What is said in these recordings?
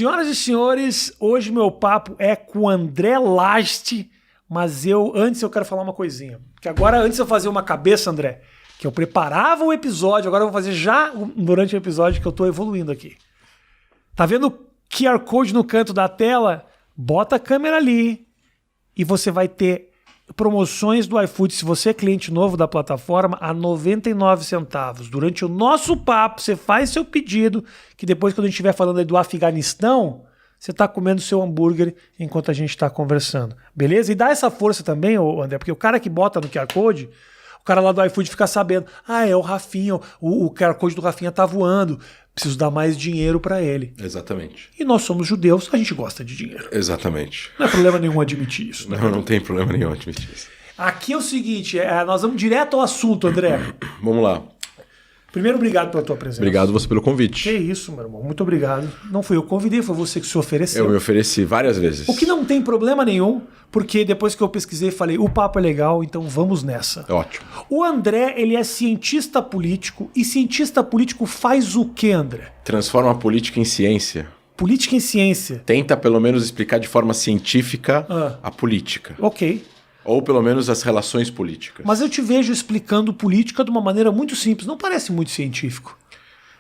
Senhoras e senhores, hoje meu papo é com o André Last, mas antes eu quero falar uma coisinha. Que agora, antes eu fazer uma cabeça, André, que eu preparava o episódio, agora eu vou fazer já durante o episódio que eu tô evoluindo aqui. Tá vendo o QR Code no canto da tela? Bota a câmera ali e você vai ter promoções do iFood, se você é cliente novo da plataforma, a 99 centavos. Durante o nosso papo, você faz seu pedido, que depois, quando a gente estiver falando aí do Afeganistão, você está comendo seu hambúrguer enquanto a gente está conversando. Beleza? E dá essa força também, André, porque o cara que bota no QR Code, o cara lá do iFood fica sabendo, é o Rafinha, o QR Code do Rafinha tá voando, preciso dar mais dinheiro para ele. Exatamente. E nós somos judeus, a gente gosta de dinheiro. Exatamente. Não é problema nenhum admitir isso. Né? Não tem problema nenhum admitir isso. Aqui é o seguinte, nós vamos direto ao assunto, André. Vamos lá. Primeiro, obrigado pela tua presença. Obrigado você pelo convite. Que isso, meu irmão. Muito obrigado. Não fui eu que convidei, foi você que se ofereceu. Eu me ofereci várias vezes. O que não tem problema nenhum, porque depois que eu pesquisei, falei, o papo é legal, então vamos nessa. Ótimo. O André, ele é cientista político, e cientista político faz o quê, André? Transforma a política em ciência. Política em ciência. Tenta, pelo menos, explicar de forma científica a política. Ok. Ou, pelo menos, as relações políticas. Mas eu te vejo explicando política de uma maneira muito simples. Não parece muito científico.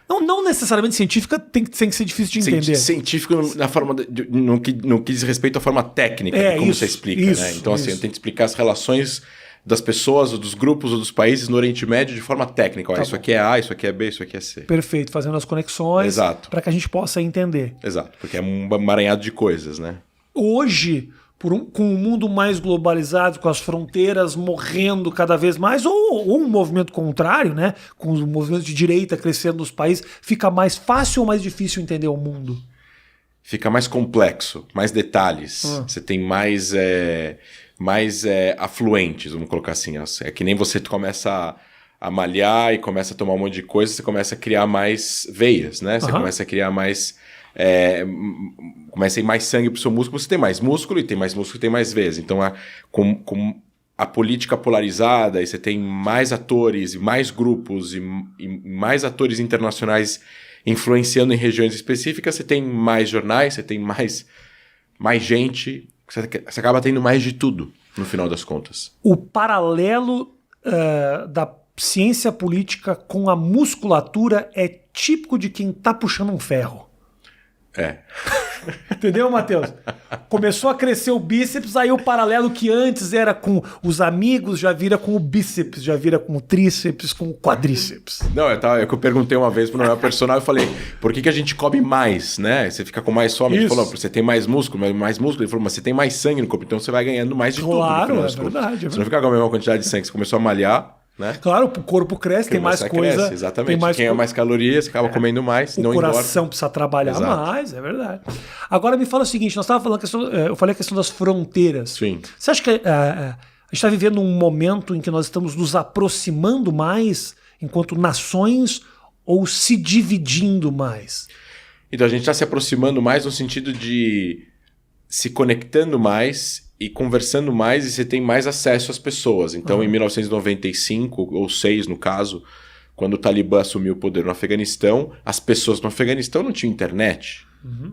Não necessariamente científica tem que ser difícil de entender. Científico na forma no que diz respeito à forma técnica de como você explica. Né? Então, assim, eu tento explicar as relações das pessoas, ou dos grupos, ou dos países no Oriente Médio de forma técnica. Isso aqui é A, isso aqui é B, isso aqui é C. Perfeito, fazendo as conexões para que a gente possa entender. Exato, porque é um emaranhado de coisas, né? Hoje, com um mundo mais globalizado, com as fronteiras morrendo cada vez mais, ou um movimento contrário, né? Com os movimentos de direita crescendo nos países, fica mais fácil ou mais difícil entender o mundo? Fica mais complexo, mais detalhes. Você tem mais afluentes, vamos colocar assim. É que nem você começa a malhar e começa a tomar um monte de coisa, você começa a criar mais veias, né? Você começa a criar mais... começa a ir mais sangue pro seu músculo, você tem mais músculo, e tem mais músculo, tem mais veias. Então, com a política polarizada, e você tem mais atores, e mais grupos, e mais atores internacionais influenciando em regiões específicas, você tem mais jornais, você tem mais gente, você acaba tendo mais de tudo, no final das contas. O paralelo da ciência política com a musculatura é típico de quem tá puxando um ferro. Entendeu, Matheus? Começou a crescer o bíceps, aí o paralelo que antes era com os amigos já vira com o bíceps, já vira com o tríceps, com o quadríceps. Não, é que eu perguntei uma vez pro meu personal, eu falei, por que a gente come mais, né? Você fica com mais fome. Ele falou, você tem mais músculo. Ele falou, mas você tem mais sangue no corpo, então você vai ganhando mais de tudo. Claro, é verdade. Você não fica com a mesma quantidade de sangue, você começou a malhar, né? Claro, o corpo cresce, tem mais coisa. Cresce, exatamente. Quem é mais calorias, acaba comendo mais, não engorda. O coração precisa trabalhar mais, é verdade. Agora me fala o seguinte, nós estávamos falando, eu falei a questão das fronteiras. Sim. Você acha que a gente está vivendo um momento em que nós estamos nos aproximando mais enquanto nações ou se dividindo mais? Então a gente está se aproximando mais no sentido de se conectando mais e conversando mais, e você tem mais acesso às pessoas. Então, em 1995, ou 6 no caso, quando o Talibã assumiu o poder no Afeganistão, as pessoas no Afeganistão não tinham internet.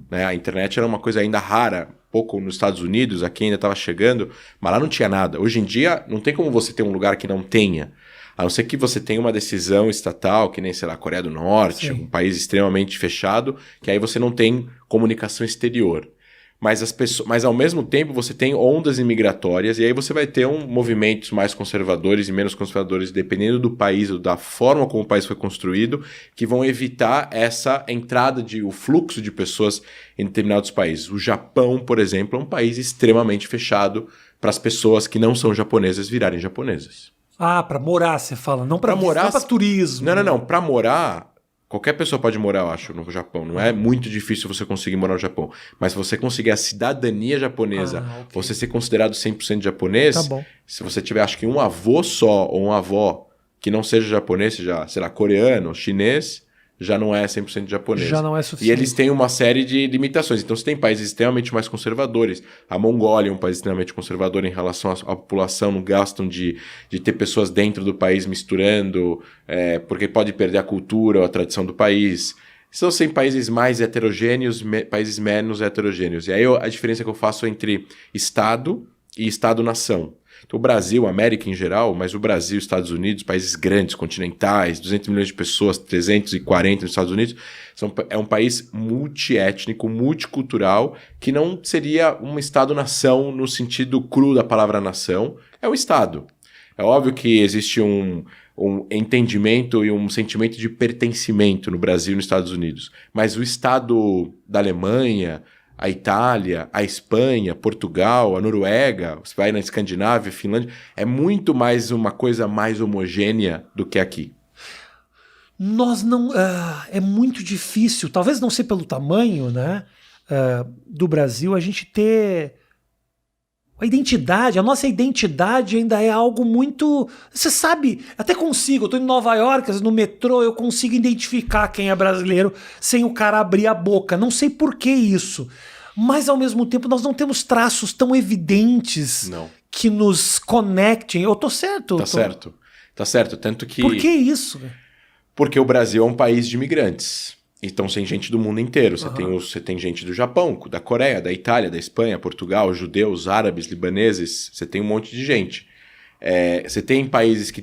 Né? A internet era uma coisa ainda rara, pouco nos Estados Unidos, aqui ainda estava chegando, mas lá não tinha nada. Hoje em dia, não tem como você ter um lugar que não tenha. A não ser que você tenha uma decisão estatal, que nem, sei lá, Coreia do Norte, um país extremamente fechado, que aí você não tem comunicação exterior. Mas ao mesmo tempo você tem ondas imigratórias, e aí você vai ter movimentos mais conservadores e menos conservadores, dependendo do país ou da forma como o país foi construído, que vão evitar essa entrada o fluxo de pessoas em determinados países. O Japão, por exemplo, é um país extremamente fechado para as pessoas que não são japonesas virarem japonesas. Para morar, você fala, não para morar, não para turismo. Não. Para morar, qualquer pessoa pode morar, eu acho, no Japão. Não é muito difícil você conseguir morar no Japão. Mas se você conseguir a cidadania japonesa, você ser considerado 100% japonês, tá bom. Se você tiver, acho que um avô só ou uma avó que não seja japonês, seja, sei lá, coreano, chinês, já não é 100% japonês. Já não é suficiente. E eles têm uma série de limitações. Então, você tem países extremamente mais conservadores. A Mongólia é um país extremamente conservador em relação à população. Não gastam de ter pessoas dentro do país misturando, porque pode perder a cultura ou a tradição do país. São sempre países mais heterogêneos, países menos heterogêneos. E aí a diferença que eu faço entre Estado e Estado-nação. Então o Brasil, a América em geral, mas o Brasil, Estados Unidos, países grandes, continentais, 200 milhões de pessoas, 340 nos Estados Unidos, é um país multiétnico, multicultural, que não seria um Estado-nação no sentido cru da palavra nação, é um Estado. É óbvio que existe um entendimento e um sentimento de pertencimento no Brasil e nos Estados Unidos, mas o Estado da Alemanha, a Itália, a Espanha, Portugal, a Noruega, você vai na Escandinávia, Finlândia, é muito mais uma coisa mais homogênea do que aqui. Nós não... é muito difícil, talvez não ser pelo tamanho, né, do Brasil, a gente ter... A nossa identidade ainda é algo muito... Você sabe, até consigo, eu tô em Nova York, às vezes no metrô, eu consigo identificar quem é brasileiro sem o cara abrir a boca. Não sei por que isso. Mas, ao mesmo tempo, nós não temos traços tão evidentes que nos conectem. Eu tô certo? Certo. Tá certo, tanto que... Por que isso? Porque o Brasil é um país de imigrantes. Então tem gente do mundo inteiro. Você tem gente do Japão, da Coreia, da Itália, da Espanha, Portugal, judeus, árabes, libaneses. Você tem um monte de gente. Você tem países que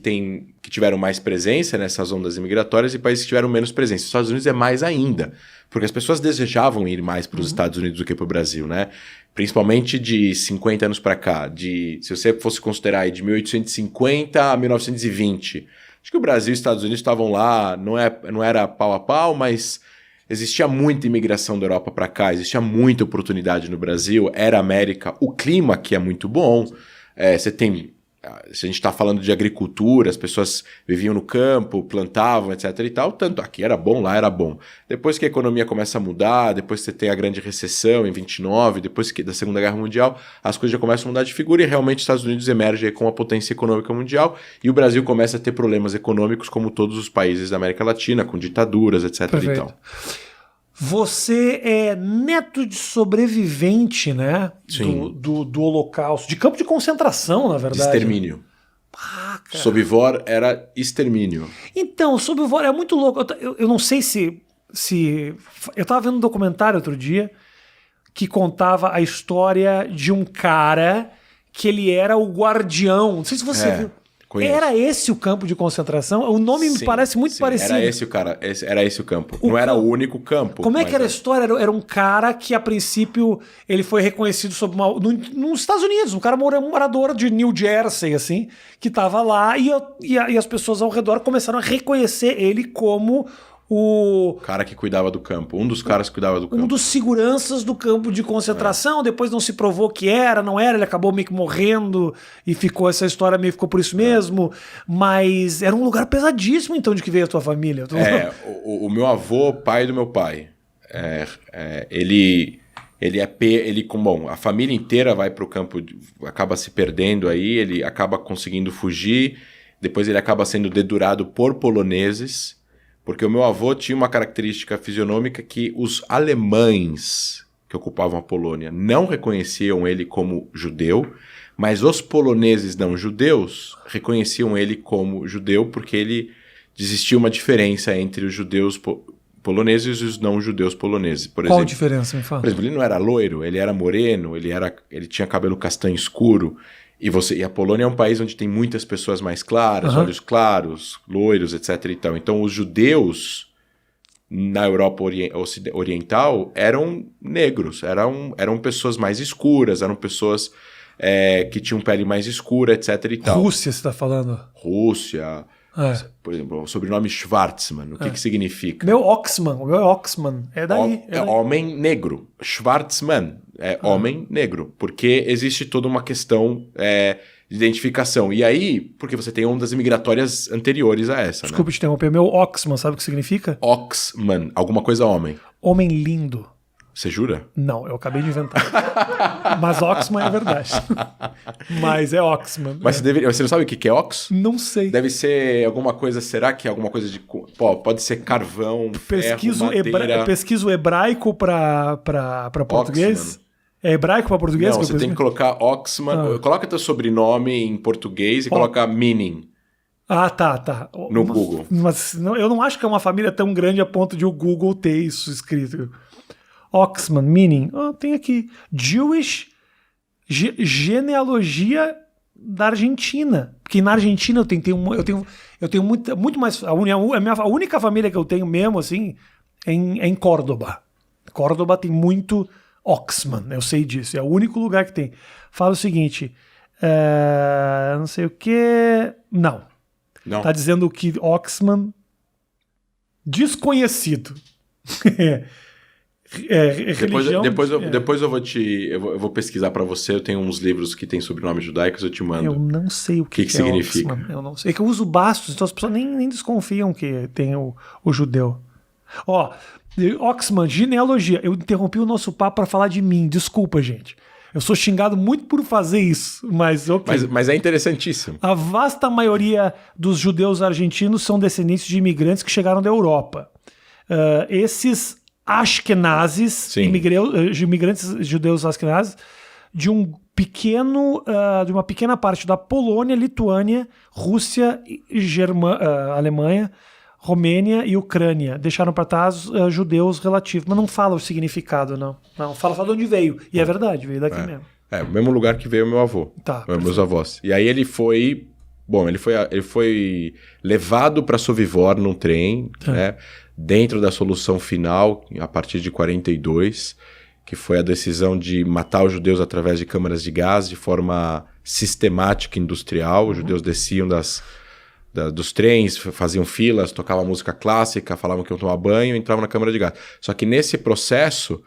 tiveram mais presença nessas ondas imigratórias e países que tiveram menos presença. Os Estados Unidos é mais ainda. Porque as pessoas desejavam ir mais para os Estados Unidos do que para o Brasil, né? Principalmente de 50 anos para cá. Se você fosse considerar aí de 1850 a 1920... Acho que o Brasil e os Estados Unidos estavam lá, não era pau a pau, mas existia muita imigração da Europa para cá, existia muita oportunidade no Brasil, era América, o clima aqui é muito bom, se a gente está falando de agricultura, as pessoas viviam no campo, plantavam, etc e tal, tanto aqui era bom, lá era bom. Depois que a economia começa a mudar, depois que você tem a grande recessão em 29, depois da Segunda Guerra Mundial, as coisas já começam a mudar de figura e realmente os Estados Unidos emergem com a potência econômica mundial e o Brasil começa a ter problemas econômicos como todos os países da América Latina, com ditaduras, etc e tal. Você é neto de sobrevivente, né? Sim. Do Holocausto, de campo de concentração, na verdade. De extermínio. Sobibor era extermínio. Então, Sobibor é muito louco. Eu não sei se... Eu estava vendo um documentário outro dia que contava a história de um cara que ele era o guardião. Não sei se você viu. Conheço. Era esse o campo de concentração? O nome me parece muito parecido. Era esse o cara, era esse o campo. Não era o único campo. Como é que era a história? Era um cara que, a princípio, ele foi reconhecido nos Estados Unidos, um cara morador de New Jersey, assim, que estava lá e as pessoas ao redor começaram a reconhecer ele como o cara que cuidava do campo, um dos caras que cuidava do campo. Um dos seguranças do campo de concentração, depois não se provou que não era, ele acabou meio que morrendo e essa história meio ficou por isso mesmo, mas era um lugar pesadíssimo então de que veio a tua família. O meu avô, pai do meu pai, a família inteira vai para o campo, acaba se perdendo aí, ele acaba conseguindo fugir, depois ele acaba sendo dedurado por poloneses, porque o meu avô tinha uma característica fisionômica que os alemães que ocupavam a Polônia não reconheciam ele como judeu, mas os poloneses não judeus reconheciam ele como judeu porque existia uma diferença entre os judeus poloneses e os não judeus poloneses. Qual a diferença, me fala? Por exemplo, ele não era loiro, ele era moreno, ele tinha cabelo castanho escuro. E a Polônia é um país onde tem muitas pessoas mais claras, olhos claros, loiros, etc. e tal. Então, os judeus na Europa Oriental eram negros, eram pessoas mais escuras, eram pessoas que tinham pele mais escura, etc. e tal. Rússia, você está falando? Rússia. Por exemplo, o sobrenome Schwarzman, o que significa? O meu é Oxman, é daí. Homem negro. Schwarzman é homem negro, porque existe toda uma questão de identificação. E aí, porque você tem ondas migratórias anteriores a essa, Desculpa te interromper, meu Oxman, sabe o que significa? Oxman, alguma coisa homem. Homem lindo. Você jura? Não, eu acabei de inventar. Mas Oxman é verdade. Mas é Oxman. Mas você não sabe o que é Ox? Não sei. Deve ser alguma coisa, será que é alguma coisa de... Pode ser carvão, ferro, madeira... Pesquiso hebraico para português? Oxman. É hebraico para português? Não, você tem que colocar Oxman. Coloca teu sobrenome em português e coloca meaning. Ah, tá. No Google. Mas eu não acho que é uma família tão grande a ponto de o Google ter isso escrito. Oxman, meaning. Tem aqui. Jewish genealogia da Argentina. Porque na Argentina eu tenho muito mais. A única família que eu tenho mesmo, assim, é em Córdoba. Córdoba tem muito Oxman, eu sei disso. É o único lugar que tem. Fala o seguinte. Não sei o que. Não. Tá dizendo que Oxman. Desconhecido. Religião, depois eu vou pesquisar para você. Eu tenho uns livros que tem sobrenomes judaicos, eu te mando. Eu não sei o que significa. Oxman. Eu não sei. É que eu uso bastos, então as pessoas nem desconfiam que tem o judeu. Oxman, genealogia. Eu interrompi o nosso papo para falar de mim. Desculpa, gente. Eu sou xingado muito por fazer isso, mas ok. Mas é interessantíssimo. A vasta maioria dos judeus argentinos são descendentes de imigrantes que chegaram da Europa. Esses Ashkenazes, imigrantes judeus Ashkenazes, de uma pequena parte da Polônia, Lituânia, Rússia, Alemanha, Romênia e Ucrânia. Deixaram para trás judeus relativos. Mas não fala o significado, não. Não, fala de onde veio. E é verdade, veio daqui mesmo. O mesmo lugar que veio o meu avô. Meus avós. E aí ele foi levado para Sobibor num trem, né, dentro da solução final, a partir de 42, que foi a decisão de matar os judeus através de câmaras de gás de forma sistemática, industrial. Os judeus desciam dos trens, faziam filas, tocavam música clássica, falavam que iam tomar banho e entravam na câmara de gás. Só que nesse processo,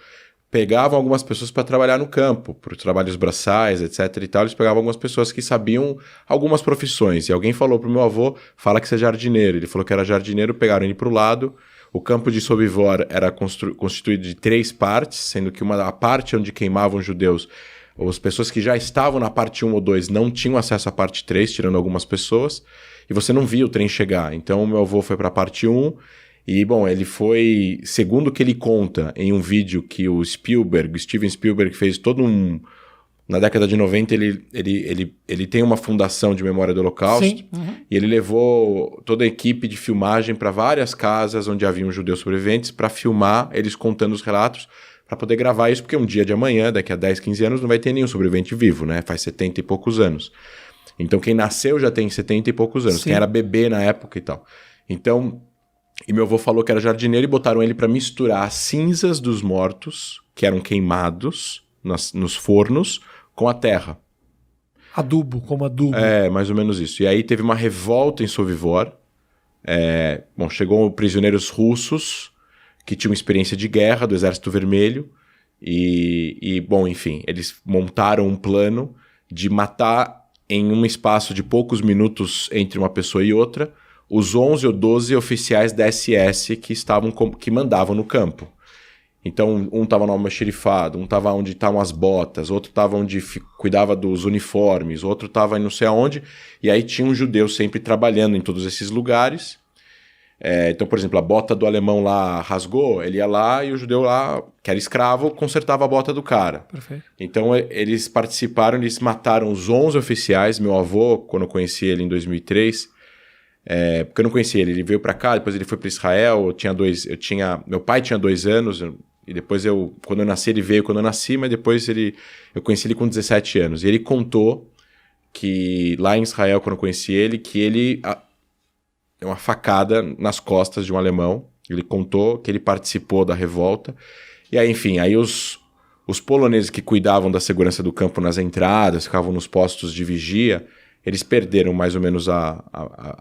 pegavam algumas pessoas para trabalhar no campo, por trabalhos braçais, etc. e tal. Eles pegavam algumas pessoas que sabiam algumas profissões. E alguém falou pro meu avô, fala que você é jardineiro. Ele falou que era jardineiro, pegaram ele pro lado. O campo de Sobibor era constituído de 3 partes, sendo que a parte onde queimavam judeus, as pessoas que já estavam na parte 1 ou 2 não tinham acesso à parte 3, tirando algumas pessoas. E você não via o trem chegar. Então, o meu avô foi para a parte 1 e, bom, ele foi... Segundo o que ele conta em um vídeo que o Steven Spielberg fez todo um... Na década de 90, ele tem uma fundação de memória do Holocausto. Sim. Uhum. E ele levou toda a equipe de filmagem para várias casas onde haviam judeus sobreviventes para filmar eles contando os relatos, para poder gravar isso, porque um dia de amanhã, daqui a 10, 15 anos, não vai ter nenhum sobrevivente vivo, né? Faz 70 e poucos anos. Então, quem nasceu já tem 70 e poucos anos. Sim. Quem era bebê na época e tal. Então, e meu avô falou que era jardineiro e botaram ele para misturar as cinzas dos mortos, que eram queimados nos fornos, com a terra. Como adubo. Mais ou menos isso. E aí teve uma revolta em Sobibor. Chegou prisioneiros russos que tinham experiência de guerra do Exército Vermelho. Enfim, eles montaram um plano de matar em um espaço de poucos minutos entre uma pessoa e outra, os 11 ou 12 oficiais da SS que mandavam no campo. Então, um estava no almoxerifado, um estava onde estavam as botas, outro estava onde cuidava dos uniformes, outro estava em não sei aonde, e aí tinha um judeu sempre trabalhando em todos esses lugares. Então, por exemplo, a bota do alemão lá rasgou, ele ia lá e o judeu lá, que era escravo, consertava a bota do cara. Perfeito. Então, eles participaram, eles mataram os 11 oficiais. Meu avô, quando eu conheci ele em 2003, porque eu não conhecia ele veio para cá, depois ele foi para Israel, meu pai tinha 2 anos, e depois quando eu nasci, ele veio quando eu nasci, mas depois eu conheci ele com 17 anos. E ele contou que lá em Israel, quando eu conheci ele, que ele... É uma facada nas costas de um alemão. Ele contou que ele participou da revolta. E aí, enfim, os poloneses que cuidavam da segurança do campo nas entradas, ficavam nos postos de vigia, eles perderam mais ou menos a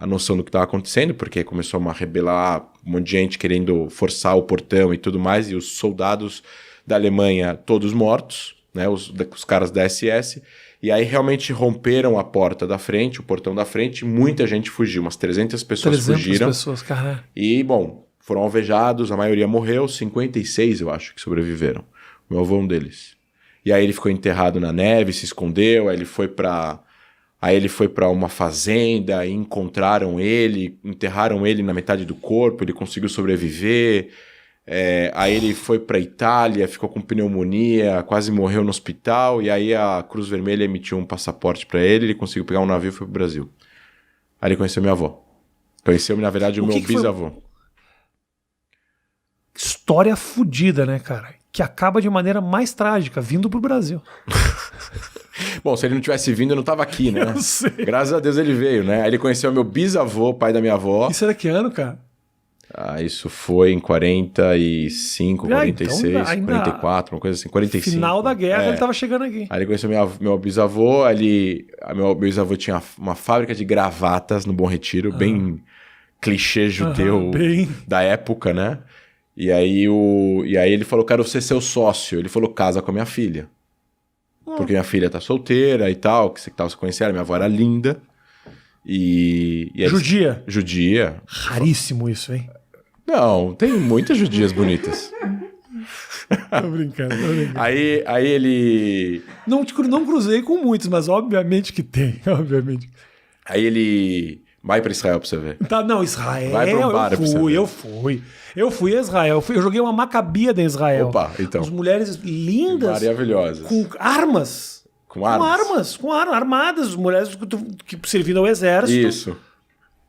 noção do que estava acontecendo, porque começou a rebelar, um monte de gente querendo forçar o portão e tudo mais, e os soldados da Alemanha todos mortos, né, os caras da SS. E aí realmente romperam a porta da frente, o portão da frente, e muita gente fugiu, umas 300 pessoas fugiram. 300 pessoas, cara. E, bom, foram alvejados, a maioria morreu, 56 eu acho que sobreviveram. Meu avô é um deles. E aí ele ficou enterrado na neve, se escondeu, aí ele foi para uma fazenda, e encontraram ele, enterraram ele na metade do corpo, ele conseguiu sobreviver. Aí ele foi para a Itália, ficou com pneumonia, quase morreu no hospital, e aí a Cruz Vermelha emitiu um passaporte para ele conseguiu pegar um navio e foi para o Brasil. Aí ele conheceu minha avó. Conheceu, na verdade, o meu bisavô. História fodida, né, cara? Que acaba de maneira mais trágica, vindo pro Brasil. Bom, se ele não tivesse vindo, eu não tava aqui, né? Eu sei. Graças a Deus ele veio, né? Aí ele conheceu meu bisavô, pai da minha avó. Isso era que ano, cara? Isso foi em 45, 46, então ainda 44, uma coisa assim, 45. Final da guerra ele tava chegando aqui. Aí ele conheceu meu bisavô, meu bisavô tinha uma fábrica de gravatas no Bom Retiro, bem clichê judeu da época, né? E aí ele falou, quero ser seu sócio. Ele falou, casa com a minha filha. Porque minha filha tá solteira e tal, que você tava se conhecendo, minha avó era linda. E Judia? Judia. Raríssimo isso, hein? Não, tem muitas judias bonitas. Tô brincando. Aí ele... Não cruzei com muitos, mas obviamente que tem. Obviamente. Aí ele... Vai pra Israel pra você ver. Tá, não, Israel. Vai pra um bar eu fui. Eu fui a Israel. Eu joguei uma macabíada em Israel. Opa, então. As mulheres lindas. Maravilhosas. Com armas. Com armas, armadas. Mulheres que servindo ao exército. Isso.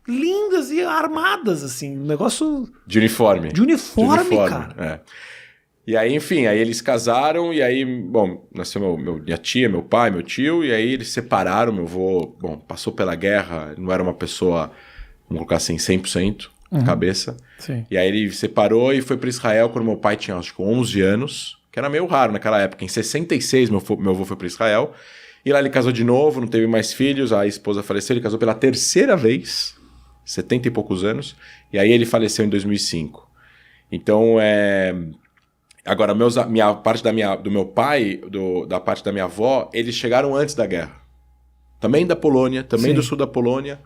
Lindas e armadas, assim. Um negócio... De uniforme. De uniforme, cara. É. E aí, enfim, aí eles casaram e aí, bom, nasceu minha tia, meu pai, meu tio, e aí eles se separaram, meu avô, bom, passou pela guerra, não era uma pessoa, vamos colocar assim, 100% cabeça. Sim. E aí ele separou e foi para Israel quando meu pai tinha, acho que 11 anos, que era meio raro naquela época. Em 66, meu avô foi para Israel, e lá ele casou de novo, não teve mais filhos, a esposa faleceu, ele casou pela terceira vez, 70 e poucos anos, e aí ele faleceu em 2005. Então, agora, minha parte do meu pai, da parte da minha avó, eles chegaram antes da guerra. Também da Polônia, também do sul da Polônia,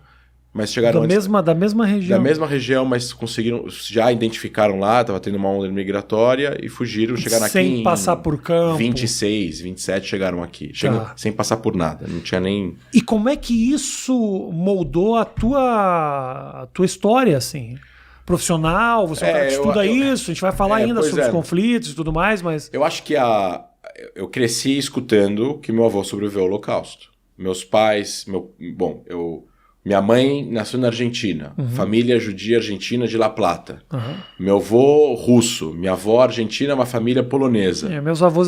mas chegaram antes. Da mesma região. Da mesma região, mas conseguiram, já identificaram lá, estava tendo uma onda migratória e fugiram, chegaram aqui sem passar por campo. 26, 27 chegaram aqui. Sem passar por nada, não tinha nem... E como é que isso moldou a tua história, assim? Profissional, você é um cara que estuda isso, a gente vai falar ainda sobre os conflitos e tudo mais, mas... Eu acho que eu cresci escutando que meu avô sobreviveu ao Holocausto. Meus pais... Minha mãe nasceu na Argentina, família judia argentina de La Plata. Meu avô russo, minha avó argentina, uma família polonesa. Meus avós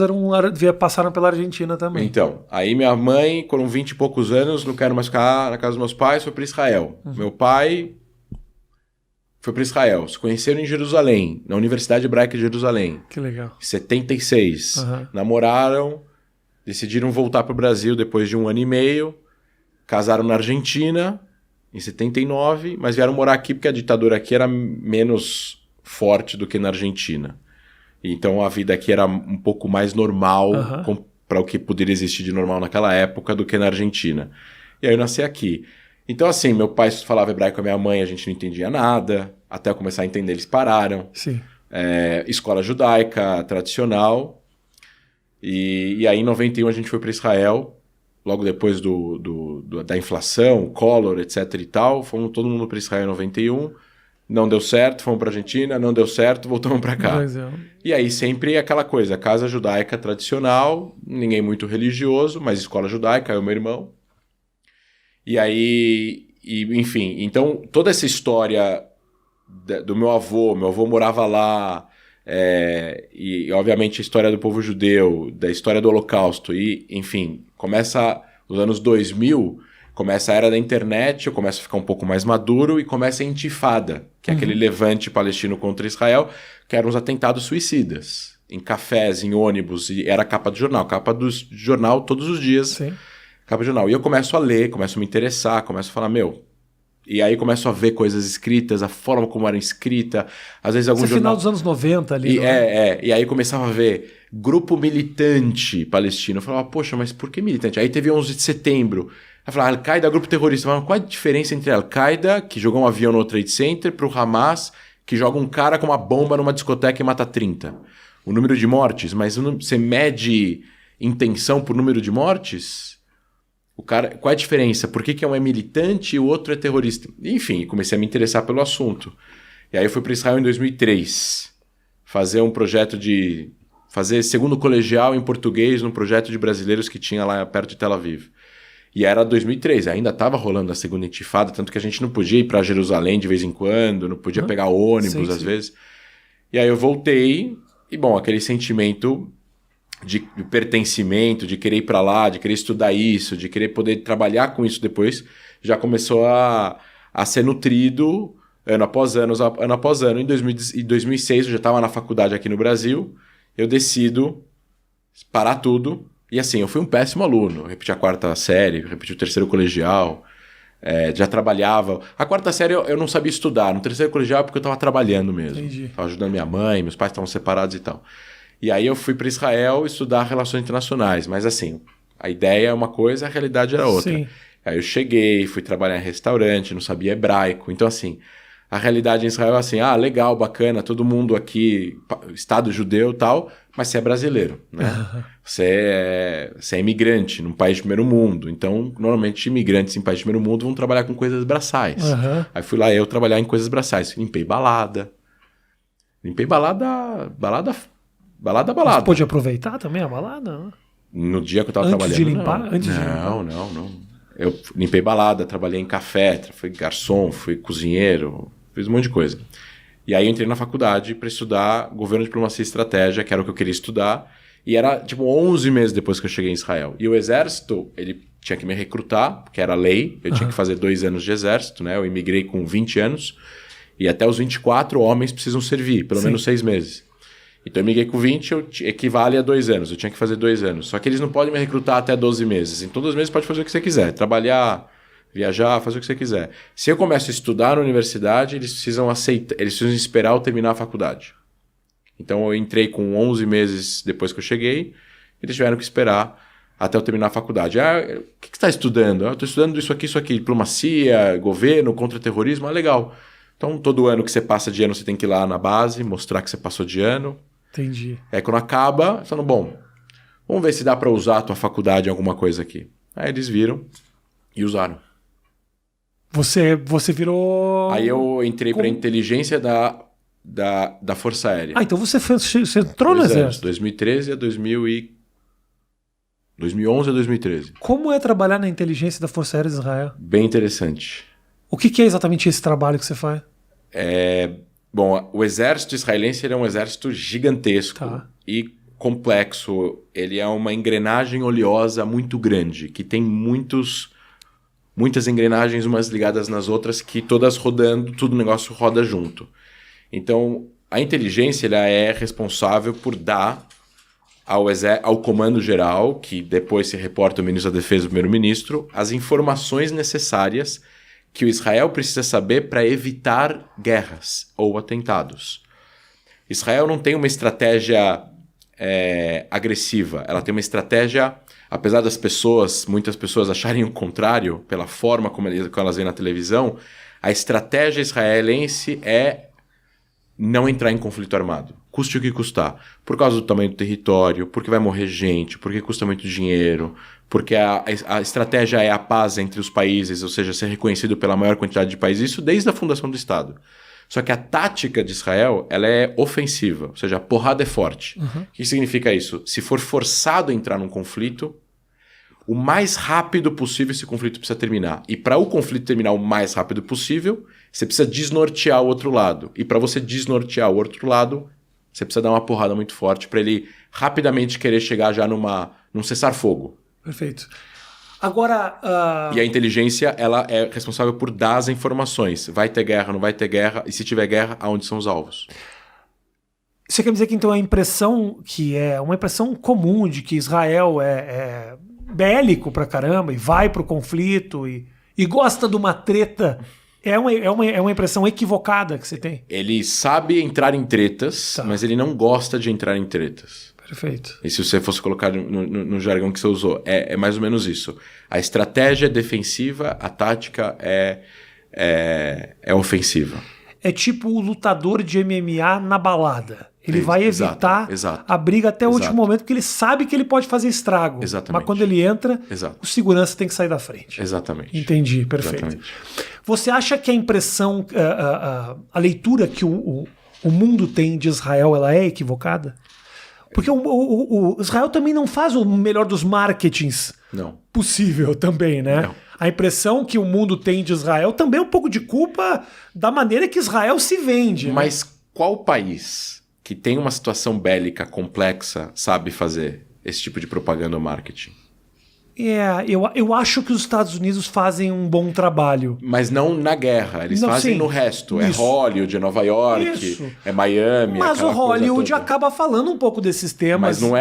passaram pela Argentina também. Então, aí minha mãe, com 20 e poucos anos, não quero mais ficar na casa dos meus pais, foi para Israel. Meu pai... foi para Israel. Se conheceram em Jerusalém, na Universidade Hebraica de Jerusalém. Que legal. Em 76. Namoraram, decidiram voltar para o Brasil depois de 1 ano e meio. Casaram na Argentina, em 79, mas vieram morar aqui porque a ditadura aqui era menos forte do que na Argentina. Então a vida aqui era um pouco mais normal para o que poderia existir de normal naquela época do que na Argentina. E aí eu nasci aqui. Então, assim, meu pai falava hebraico com a minha mãe, a gente não entendia nada. Até eu começar a entender, eles pararam. Sim. Escola judaica, tradicional. E aí, em 91, a gente foi para Israel. Logo depois da inflação, Collor, etc e tal. Fomos todo mundo para Israel em 91. Não deu certo, fomos para Argentina. Não deu certo, voltamos para cá. E aí, sempre aquela coisa. Casa judaica tradicional, ninguém muito religioso, mas escola judaica, eu e meu irmão. E aí, enfim, então toda essa história do meu avô morava lá, e obviamente a história do povo judeu, da história do Holocausto, e enfim, começa nos anos 2000, começa a era da internet, eu começo a ficar um pouco mais maduro e começa a intifada, que é aquele levante palestino contra Israel, que eram os atentados suicidas, em cafés, em ônibus, e era capa do jornal todos os dias. Sim. Capa de jornal. E eu começo a ler, começo a me interessar, começo a falar, E aí começo a ver coisas escritas, a forma como eram escritas, às vezes algum jornal... final dos anos 90 ali. E aí começava a ver grupo militante palestino. Eu falava, poxa, mas por que militante? Aí teve 11 de setembro. Aí falava, Al-Qaeda, grupo terrorista. Eu falava, qual a diferença entre a Al-Qaeda, que jogou um avião no World Trade Center, pro Hamas, que joga um cara com uma bomba numa discoteca e mata 30? O número de mortes, mas você mede intenção por número de mortes? Qual é a diferença? Por que um é militante e o outro é terrorista? Enfim, comecei a me interessar pelo assunto. E aí eu fui para Israel em 2003, fazer um projeto fazer segundo colegial em português num projeto de brasileiros que tinha lá perto de Tel Aviv. E era 2013, ainda estava rolando a segunda intifada, tanto que a gente não podia ir para Jerusalém de vez em quando, não podia pegar ônibus às vezes. E aí eu voltei, e bom, aquele sentimento de pertencimento, de querer ir para lá, de querer estudar isso, de querer poder trabalhar com isso depois, já começou a ser nutrido ano após ano. Em 2006 eu já estava na faculdade aqui no Brasil, eu decido parar tudo. E assim, eu fui um péssimo aluno, eu repeti a 4ª série, repeti o 3º colegial, já trabalhava. A 4ª série eu não sabia estudar, no 3º colegial porque eu estava trabalhando mesmo. Estava ajudando minha mãe, meus pais estavam separados e tal. E aí eu fui para Israel estudar relações internacionais, mas assim, a ideia é uma coisa, a realidade era outra. Sim. Aí eu cheguei, fui trabalhar em restaurante, não sabia hebraico, então assim... A realidade em Israel é assim, legal, bacana, todo mundo aqui, Estado judeu e tal, mas você é brasileiro, né? Você é imigrante num país de primeiro mundo. Então, normalmente, imigrantes em país de primeiro mundo vão trabalhar com coisas braçais. Aí fui lá eu trabalhar em coisas braçais. Limpei balada. Balada. Você pôde aproveitar também a balada? Né? No dia que eu tava Antes trabalhando, de limpar? Antes de limpar? Não. Eu limpei balada, trabalhei em café, fui garçom, fui cozinheiro, fiz um monte de coisa. E aí eu entrei na faculdade para estudar governo, diplomacia e estratégia, que era o que eu queria estudar. E era tipo 11 meses depois que eu cheguei em Israel. E o exército, ele tinha que me recrutar, porque era lei, eu tinha que fazer 2 anos de exército, né? Eu imigrei com 20 anos e até os 24 homens precisam servir, pelo menos 6 meses. Então eu migrei com 20, equivale a 2 anos. Eu tinha que fazer 2 anos. Só que eles não podem me recrutar até 12 meses. Em todos os meses pode fazer o que você quiser. Trabalhar, viajar, fazer o que você quiser. Se eu começo a estudar na universidade, eles precisam esperar eu terminar a faculdade. Então eu entrei com 11 meses depois que eu cheguei. Eles tiveram que esperar até eu terminar a faculdade. O que você está estudando? Eu estou estudando isso aqui. Diplomacia, governo, contra-terrorismo. Legal. Então todo ano que você passa de ano, você tem que ir lá na base, mostrar que você passou de ano. Entendi. Aí quando acaba, falando, bom, vamos ver se dá para usar a tua faculdade em alguma coisa aqui. Aí eles viram e usaram. Você virou... Aí eu entrei para a inteligência da Força Aérea. Então você entrou no exército. 2013 a 2011 a 2013. Como é trabalhar na inteligência da Força Aérea de Israel? Bem interessante. O que é exatamente esse trabalho que você faz? Bom, o exército israelense ele é um exército gigantesco e complexo. Ele é uma engrenagem oleosa muito grande, que tem muitas engrenagens umas ligadas nas outras, que todas rodando, tudo o negócio roda junto. Então, a inteligência ela é responsável por dar ao comando geral, que depois se reporta ao ministro da Defesa e ao primeiro-ministro, as informações necessárias que o Israel precisa saber para evitar guerras ou atentados. Israel não tem uma estratégia agressiva, ela tem uma estratégia, apesar das muitas pessoas acharem o contrário, pela forma como elas veem na televisão, a estratégia israelense é não entrar em conflito armado, custe o que custar, por causa do tamanho do território, porque vai morrer gente, porque custa muito dinheiro, porque a estratégia é a paz entre os países, ou seja, ser reconhecido pela maior quantidade de países, isso desde a fundação do Estado. Só que a tática de Israel ela é ofensiva, ou seja, a porrada é forte. O que significa isso? Se for forçado a entrar num conflito, o mais rápido possível esse conflito precisa terminar. E para o conflito terminar o mais rápido possível, você precisa desnortear o outro lado. E para você desnortear o outro lado, você precisa dar uma porrada muito forte para ele rapidamente querer chegar já num cessar-fogo. Perfeito. Agora... E a inteligência ela é responsável por dar as informações. Vai ter guerra, não vai ter guerra. E se tiver guerra, aonde são os alvos? Você quer dizer que então a impressão que é uma impressão comum de que Israel é bélico pra caramba e vai pro conflito e gosta de uma treta é uma impressão equivocada que você tem? Ele sabe entrar em tretas, mas ele não gosta de entrar em tretas. Perfeito. E se você fosse colocar no jargão que você usou, é mais ou menos isso. A estratégia é defensiva, a tática é ofensiva. É tipo o lutador de MMA na balada. Ele vai evitar a briga até o último momento, porque ele sabe que ele pode fazer estrago. Exatamente. Mas quando ele entra, o segurança tem que sair da frente. Exatamente. Entendi, perfeito. Exatamente. Você acha que a impressão, a leitura que o mundo tem de Israel, ela é equivocada? Porque o Israel também não faz o melhor dos marketings Não. possível também, né? Não. A impressão que o mundo tem de Israel também é um pouco de culpa da maneira que Israel se vende. Mas qual país que tem uma situação bélica complexa sabe fazer esse tipo de propaganda ou marketing? Eu acho que os Estados Unidos fazem um bom trabalho. Mas não na guerra, eles Não, fazem sim. no resto. Isso. É Hollywood, é Nova York, Isso. é Miami. Mas o aquela coisa Hollywood toda. acaba falando um pouco desses temas. Mas não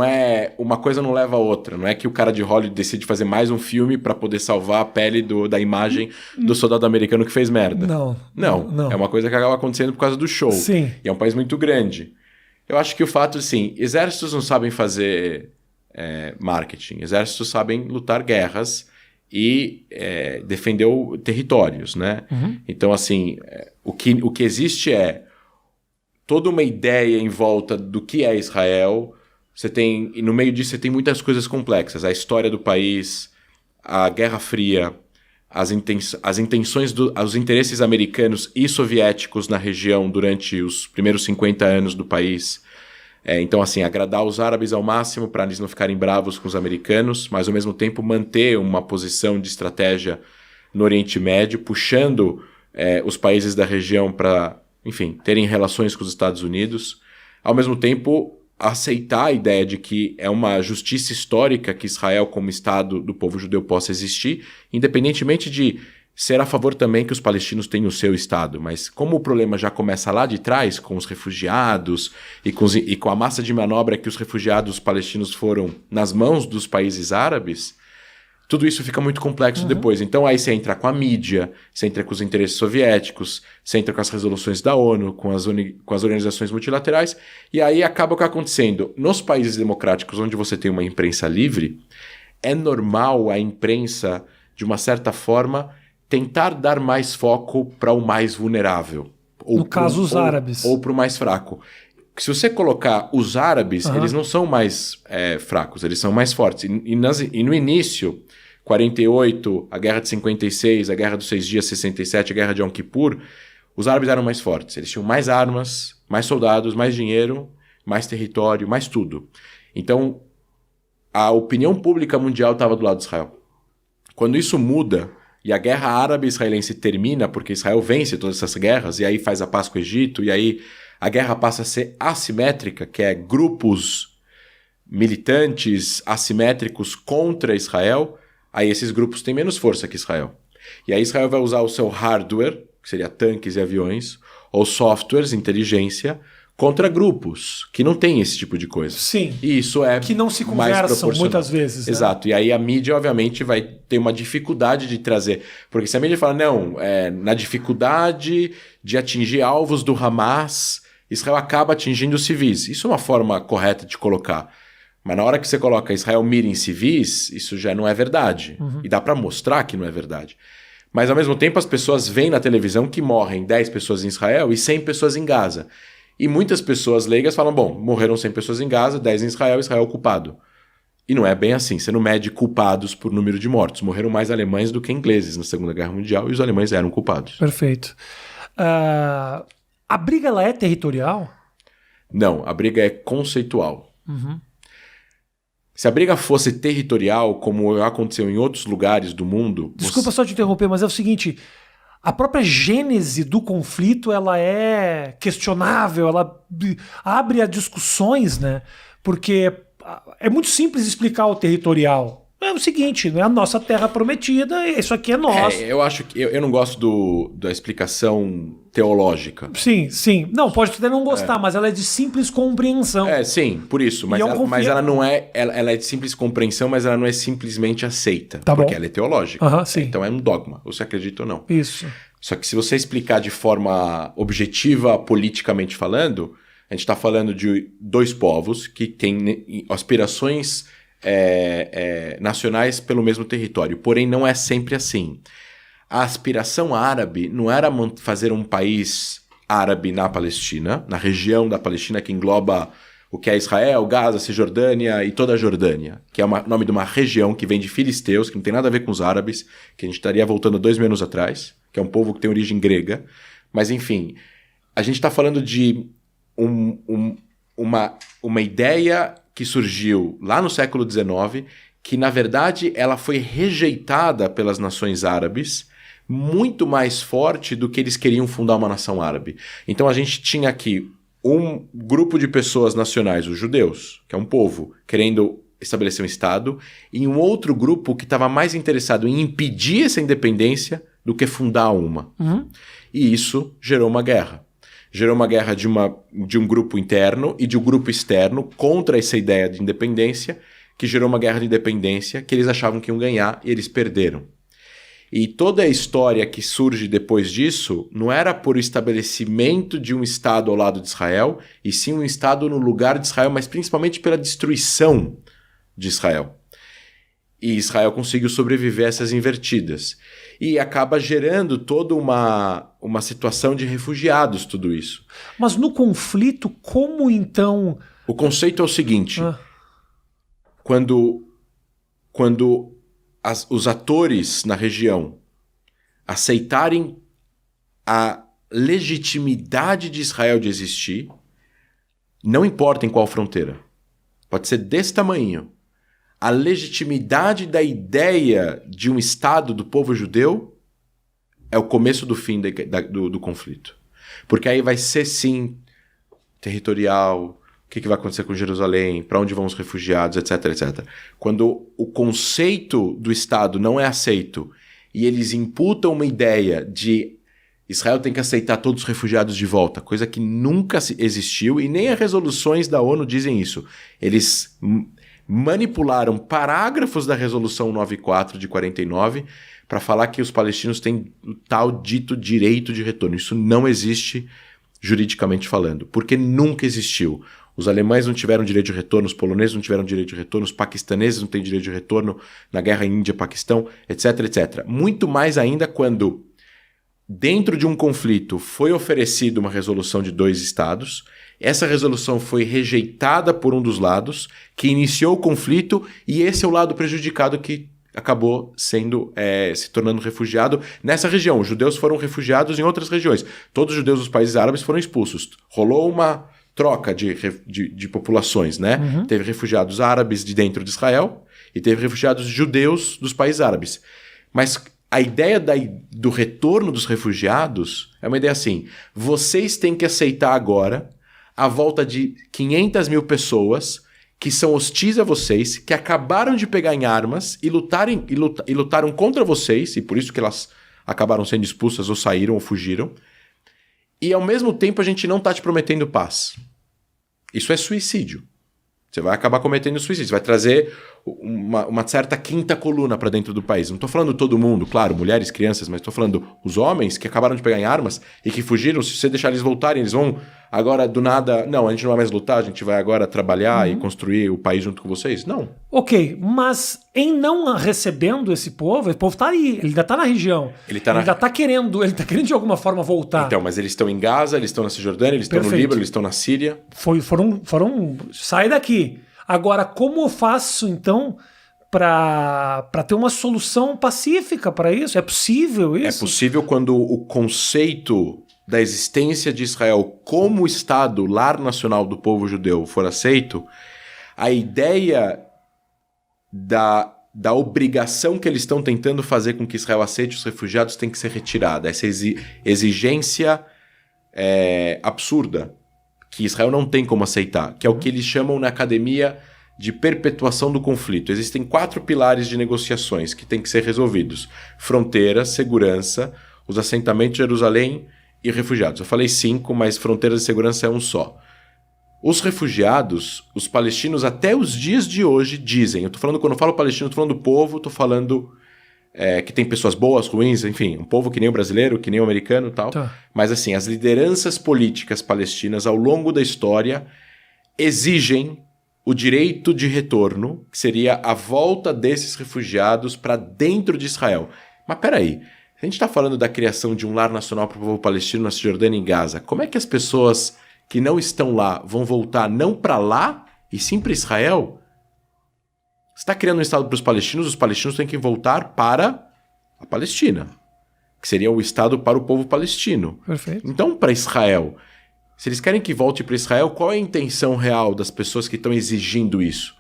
é uma coisa não leva a outra. Não é que o cara de Hollywood decide fazer mais um filme pra poder salvar a pele da imagem do soldado americano que fez merda. Não. É uma coisa que acaba acontecendo por causa do show. Sim. E é um país muito grande. Eu acho que o fato, assim, exércitos não sabem fazer marketing. Exércitos sabem lutar guerras e defender territórios, né? Uhum. Então, assim, o que existe é toda uma ideia em volta do que é Israel. E no meio disso você tem muitas coisas complexas. A história do país, a Guerra Fria, as intenções, os interesses americanos e soviéticos na região durante os primeiros 50 anos do país. Então, assim, agradar os árabes ao máximo para eles não ficarem bravos com os americanos, mas ao mesmo tempo manter uma posição de estratégia no Oriente Médio, puxando os países da região para, enfim, terem relações com os Estados Unidos. Ao mesmo tempo, aceitar a ideia de que é uma justiça histórica que Israel, como Estado do povo judeu, possa existir, independentemente de ser a favor também que os palestinos tenham o seu Estado. Mas como o problema já começa lá de trás, com os refugiados e com a massa de manobra que os refugiados palestinos foram nas mãos dos países árabes, tudo isso fica muito complexo depois. Então aí você entra com a mídia, você entra com os interesses soviéticos, você entra com as resoluções da ONU, com as organizações multilaterais, e aí acaba o que acontecendo. Nos países democráticos, onde você tem uma imprensa livre, é normal a imprensa, de uma certa forma, tentar dar mais foco para o mais vulnerável. No caso, os árabes. Ou para o mais fraco. Se você colocar os árabes, eles não são mais fracos, eles são mais fortes. E no início, 48, a Guerra de 56, a Guerra dos 6 Dias, 67, a Guerra de Yom Kippur, os árabes eram mais fortes. Eles tinham mais armas, mais soldados, mais dinheiro, mais território, mais tudo. Então, a opinião pública mundial estava do lado de Israel. Quando isso muda, e a guerra árabe-israelense termina, porque Israel vence todas essas guerras, e aí faz a paz com o Egito, e aí a guerra passa a ser assimétrica, que é grupos militantes assimétricos contra Israel, aí esses grupos têm menos força que Israel. E aí Israel vai usar o seu hardware, que seria tanques e aviões, ou softwares, inteligência, contra grupos que não têm esse tipo de coisa. Sim. E isso é que não se mais conversam muitas vezes. Né? Exato. E aí a mídia, obviamente, vai ter uma dificuldade de trazer. Porque se a mídia fala, não, na dificuldade de atingir alvos do Hamas, Israel acaba atingindo os civis. Isso é uma forma correta de colocar. Mas na hora que você coloca Israel mira em civis, isso já não é verdade. E dá para mostrar que não é verdade. Mas ao mesmo tempo as pessoas veem na televisão que morrem 10 pessoas em Israel e 100 pessoas em Gaza. E muitas pessoas leigas falam, bom, morreram 100 pessoas em Gaza, 10 em Israel, Israel culpado. E não é bem assim, você não mede culpados por número de mortos. Morreram mais alemães do que ingleses na Segunda Guerra Mundial e os alemães eram culpados. Perfeito. A briga ela é territorial? Não, a briga é conceitual. Se a briga fosse territorial, como aconteceu em outros lugares do mundo... Desculpa só te interromper, mas é o seguinte... A própria gênese do conflito ela é questionável, ela abre a discussões, né? Porque é muito simples explicar o territorial. É o seguinte, é a nossa terra prometida, isso aqui é nosso. Eu acho que eu não gosto da explicação teológica. Sim. Não, pode até não gostar, mas ela é de simples compreensão. Sim, por isso. Mas ela não é. Ela é de simples compreensão, mas ela não é simplesmente aceita. Tá porque bom. ela é teológica. Sim. Então é um dogma, ou você acredita ou não. Isso. Só que se você explicar de forma objetiva, politicamente falando, a gente está falando de dois povos que têm aspirações nacionais pelo mesmo território. Porém, não é sempre assim. A aspiração árabe não era fazer um país árabe na Palestina, na região da Palestina que engloba o que é Israel, Gaza, Cisjordânia e toda a Jordânia, que é o nome de uma região que vem de filisteus, que não tem nada a ver com os árabes, que a gente estaria voltando 2 mil anos atrás, que é um povo que tem origem grega. Mas, enfim, a gente está falando de um uma ideia que surgiu lá no século XIX, que na verdade ela foi rejeitada pelas nações árabes, muito mais forte do que eles queriam fundar uma nação árabe. Então a gente tinha aqui um grupo de pessoas nacionais, os judeus, que é um povo, querendo estabelecer um Estado, e um outro grupo que estava mais interessado em impedir essa independência do que fundar uma. E isso gerou uma guerra. Gerou uma guerra de um grupo interno e de um grupo externo contra essa ideia de independência, que gerou uma guerra de independência que eles achavam que iam ganhar e eles perderam. E toda a história que surge depois disso não era por estabelecimento de um Estado ao lado de Israel, e sim um Estado no lugar de Israel, mas principalmente pela destruição de Israel. E Israel conseguiu sobreviver a essas invertidas. E acaba gerando toda uma situação de refugiados, tudo isso. Mas no conflito, como então... O conceito é o seguinte, quando os atores na região aceitarem a legitimidade de Israel de existir, não importa em qual fronteira, pode ser desse tamanho, a legitimidade da ideia de um Estado do povo judeu é o começo do fim do conflito. Porque aí vai ser, sim, territorial, o que vai acontecer com Jerusalém, para onde vão os refugiados, etc, etc. Quando o conceito do Estado não é aceito e eles imputam uma ideia de Israel tem que aceitar todos os refugiados de volta, coisa que nunca existiu e nem as resoluções da ONU dizem isso. Eles manipularam parágrafos da Resolução 94 de 49 para falar que os palestinos têm o tal dito direito de retorno. Isso não existe juridicamente falando, porque nunca existiu. Os alemães não tiveram direito de retorno, os poloneses não tiveram direito de retorno, os paquistaneses não têm direito de retorno na guerra Índia-Paquistão, etc, etc. Muito mais ainda quando, dentro de um conflito, foi oferecida uma resolução de 2 estados, essa resolução foi rejeitada por um dos lados, que iniciou o conflito, e esse é o lado prejudicado que acabou sendo se tornando refugiado nessa região. Os judeus foram refugiados em outras regiões. Todos os judeus dos países árabes foram expulsos. Rolou uma troca de populações, né? Teve refugiados árabes de dentro de Israel e teve refugiados judeus dos países árabes. Mas a ideia do retorno dos refugiados é uma ideia assim, vocês têm que aceitar agora a volta de 500 mil pessoas que são hostis a vocês, que acabaram de pegar em armas e lutaram contra vocês, e por isso que elas acabaram sendo expulsas ou saíram ou fugiram. E ao mesmo tempo a gente não está te prometendo paz. Isso é suicídio. Você vai acabar cometendo suicídio. Você vai trazer uma certa quinta coluna para dentro do país. Não estou falando todo mundo, claro, mulheres, crianças, mas estou falando os homens que acabaram de pegar em armas e que fugiram. Se você deixar eles voltarem, eles vão agora do nada... Não, a gente não vai mais lutar, a gente vai agora trabalhar e construir o país junto com vocês. Não. Ok, mas em não recebendo esse povo está aí, ele ainda está na região. Ele está querendo de alguma forma voltar. Então, mas eles estão em Gaza, eles estão na Cisjordânia, eles estão no Líbano, eles estão na Síria. Sai daqui. Agora, como eu faço, então, para ter uma solução pacífica para isso? É possível isso? É possível quando o conceito da existência de Israel como Estado, lar nacional do povo judeu, for aceito, a ideia da obrigação que eles estão tentando fazer com que Israel aceite os refugiados tem que ser retirada. Essa exigência absurda que Israel não tem como aceitar, que é o que eles chamam na academia de perpetuação do conflito. Existem 4 pilares de negociações que têm que ser resolvidos. Fronteira, segurança, os assentamentos de Jerusalém e refugiados. Eu falei 5, mas fronteiras e segurança é um só. Os refugiados, os palestinos, até os dias de hoje dizem, quando eu falo palestino, eu tô falando do povo, estou falando que tem pessoas boas, ruins, enfim, um povo que nem o brasileiro, que nem o americano e tal. Tá. Mas assim, as lideranças políticas palestinas ao longo da história exigem o direito de retorno, que seria a volta desses refugiados para dentro de Israel. Mas peraí, a gente está falando da criação de um lar nacional para o povo palestino na Cisjordânia e em Gaza. Como é que as pessoas que não estão lá vão voltar não para lá e sim para Israel? Você está criando um Estado para os palestinos têm que voltar para a Palestina, que seria o Estado para o povo palestino. Perfeito. Então, para Israel, Se eles querem que volte para Israel, qual é a intenção real das pessoas que estão exigindo isso?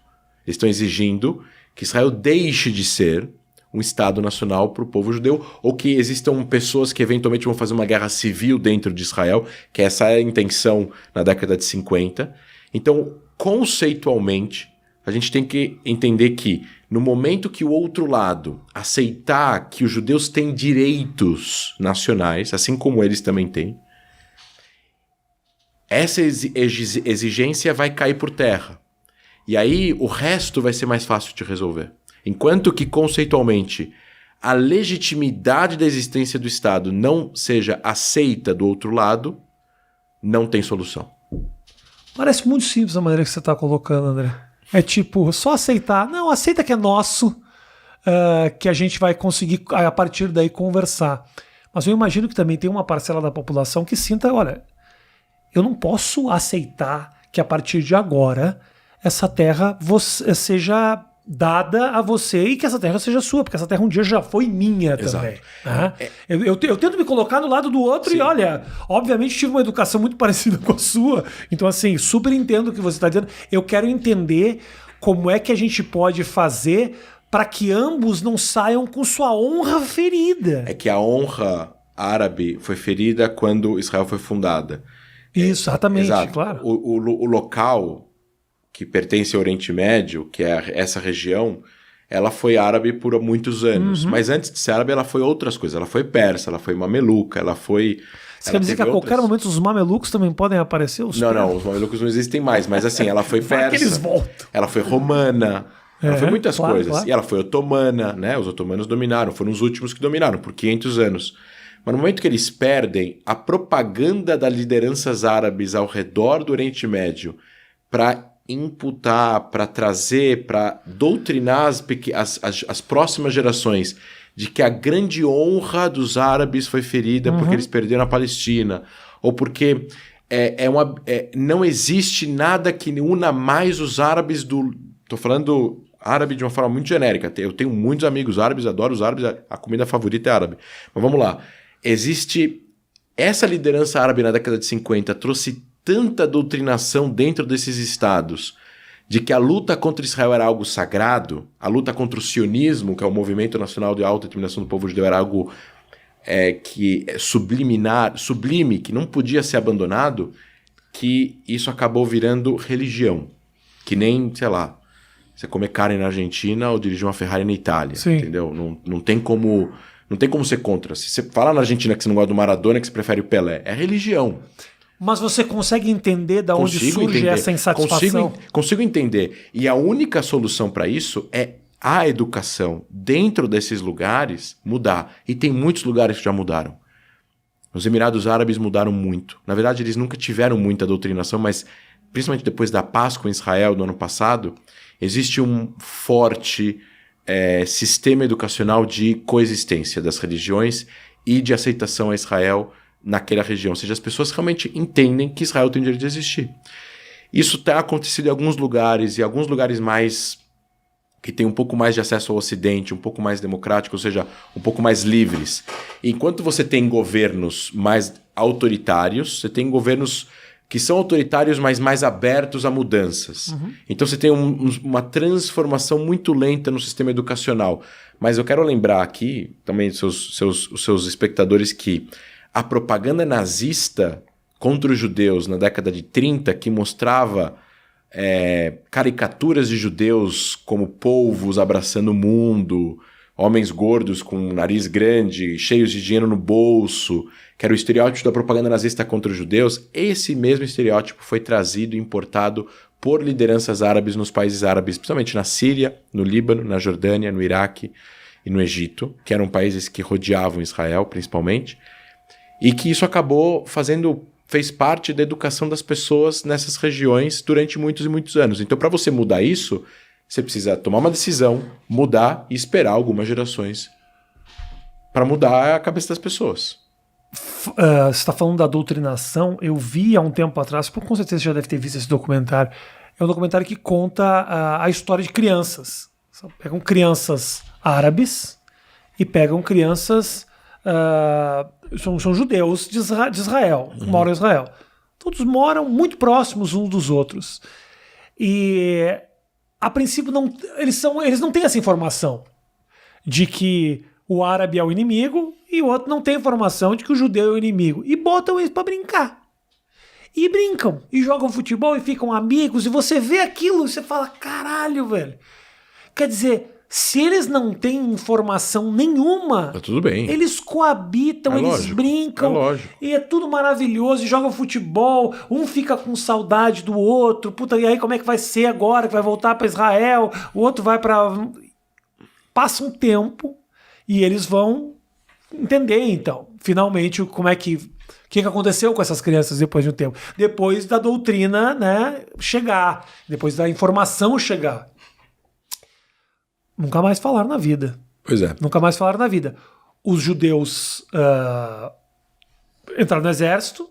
Eles estão exigindo que Israel deixe de ser um Estado nacional para o povo judeu, ou que existam pessoas que eventualmente vão fazer uma guerra civil dentro de Israel, que essa é a intenção na década de 50. Então, conceitualmente, a gente tem que entender que no momento que o outro lado aceitar que os judeus têm direitos nacionais, assim como eles também têm, essa exigência vai cair por terra. E aí o resto vai ser mais fácil de resolver. Enquanto que, conceitualmente, a legitimidade da existência do Estado não seja aceita do outro lado, não tem solução. Parece muito simples a maneira que você está colocando, André. É tipo, só aceitar. Não, aceita que é nosso, que a gente vai conseguir, a partir daí, conversar. Mas eu imagino que também tem uma parcela da população que sinta, olha, eu não posso aceitar que a partir de agora essa terra seja dada a você e que essa terra seja sua, porque essa terra um dia já foi minha também. Eu tento me colocar no lado do outro. Sim. E olha, obviamente tive uma educação muito parecida com a sua, então assim, super entendo o que você está dizendo. Eu quero entender como é que a gente pode fazer para que ambos não saiam com sua honra ferida. É que a honra árabe foi ferida quando Israel foi fundada. Isso, exatamente, exato. Claro. O local que pertence ao Oriente Médio, que é essa região, ela foi árabe por muitos anos. Uhum. Mas antes de ser árabe, ela foi outras coisas. Ela foi persa, ela foi mameluca, ela foi... Você quer dizer que a qualquer momento os mamelucos também podem aparecer? Não, os mamelucos não existem mais. Mas assim, ela foi persa, que eles voltam. Ela foi romana, ela foi muitas coisas. Claro. E ela foi otomana, né? Os otomanos dominaram, foram os últimos que dominaram por 500 anos. Mas no momento que eles perdem, a propaganda das lideranças árabes ao redor do Oriente Médio para imputar, para trazer, para doutrinar as próximas gerações de que a grande honra dos árabes foi ferida porque eles perderam a Palestina, ou porque não existe nada que una mais os árabes do... Estou falando árabe de uma forma muito genérica. Eu tenho muitos amigos árabes, adoro os árabes, a comida favorita é árabe. Mas vamos lá. Existe... Essa liderança árabe na década de 50 trouxe tanta doutrinação dentro desses estados de que a luta contra Israel era algo sagrado, a luta contra o sionismo, que é o movimento nacional de autodeterminação do povo judeu, era algo sublime, que não podia ser abandonado, que isso acabou virando religião. Que nem, sei lá, você comer carne na Argentina ou dirigir uma Ferrari na Itália. Sim. Entendeu? Não tem como ser contra. Se você falar na Argentina que você não gosta do Maradona, que você prefere o Pelé, é religião. Mas você consegue entender de onde surge essa insatisfação? Consigo entender. E a única solução para isso é a educação dentro desses lugares mudar. E tem muitos lugares que já mudaram. Os Emirados Árabes mudaram muito. Na verdade, eles nunca tiveram muita doutrinação, mas principalmente depois da Páscoa em Israel do ano passado, existe um forte sistema educacional de coexistência das religiões e de aceitação a Israel naquela região. Ou seja, as pessoas realmente entendem que Israel tem o direito de existir. Isso está acontecendo em alguns lugares, e alguns lugares mais que têm um pouco mais de acesso ao Ocidente, um pouco mais democrático, ou seja, um pouco mais livres. Enquanto você tem governos mais autoritários, você tem governos que são autoritários, mas mais abertos a mudanças. Então você tem uma transformação muito lenta no sistema educacional. Mas eu quero lembrar aqui, também os seus espectadores, que a propaganda nazista contra os judeus na década de 30, que mostrava caricaturas de judeus como polvos abraçando o mundo, homens gordos com nariz grande, cheios de dinheiro no bolso, que era o estereótipo da propaganda nazista contra os judeus, esse mesmo estereótipo foi trazido e importado por lideranças árabes nos países árabes, principalmente na Síria, no Líbano, na Jordânia, no Iraque e no Egito, que eram países que rodeavam Israel, principalmente, e que isso fez parte da educação das pessoas nessas regiões durante muitos e muitos anos. Então, para você mudar isso, você precisa tomar uma decisão, mudar e esperar algumas gerações para mudar a cabeça das pessoas. Você está falando da doutrinação. Eu vi há um tempo atrás, com certeza você já deve ter visto esse documentário. É um documentário que conta a história de crianças. Pegam crianças árabes e pegam crianças... são judeus de Israel, moram em Israel. Todos moram muito próximos uns dos outros. E a princípio eles não têm essa informação de que o árabe é o inimigo e o outro não tem informação de que o judeu é o inimigo. E botam eles pra brincar. E brincam, e jogam futebol e ficam amigos, e você vê aquilo e você fala, caralho, velho. Quer dizer, se eles não têm informação nenhuma, tá tudo bem. Eles coabitam, eles lógico, brincam, e é tudo maravilhoso, e jogam futebol, um fica com saudade do outro, puta, e aí como é que vai ser agora, que vai voltar pra Israel, o outro vai pra... Passa um tempo, e eles vão entender, então, finalmente, como é que... O que aconteceu com essas crianças depois de um tempo? Depois da doutrina, né, chegar. Depois da informação chegar. Nunca mais falaram na vida. Pois é. Nunca mais falaram na vida. Os judeus entraram no exército.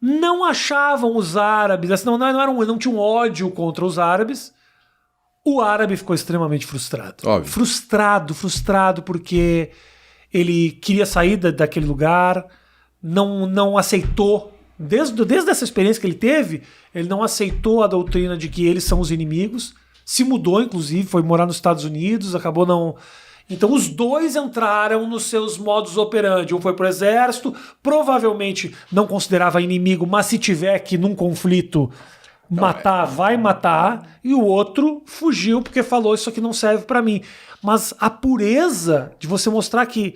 Não achavam os árabes... Não tinham ódio contra os árabes. O árabe ficou extremamente frustrado. Óbvio. Frustrado porque ele queria sair daquele lugar... Não aceitou, desde essa experiência que ele teve, ele não aceitou a doutrina de que eles são os inimigos, se mudou, inclusive, foi morar nos Estados Unidos, acabou não... Então os dois entraram nos seus modus operandi, um foi pro exército, provavelmente não considerava inimigo, mas se tiver que num conflito matar, vai matar, e o outro fugiu porque falou, isso aqui não serve pra mim. Mas a pureza de você mostrar que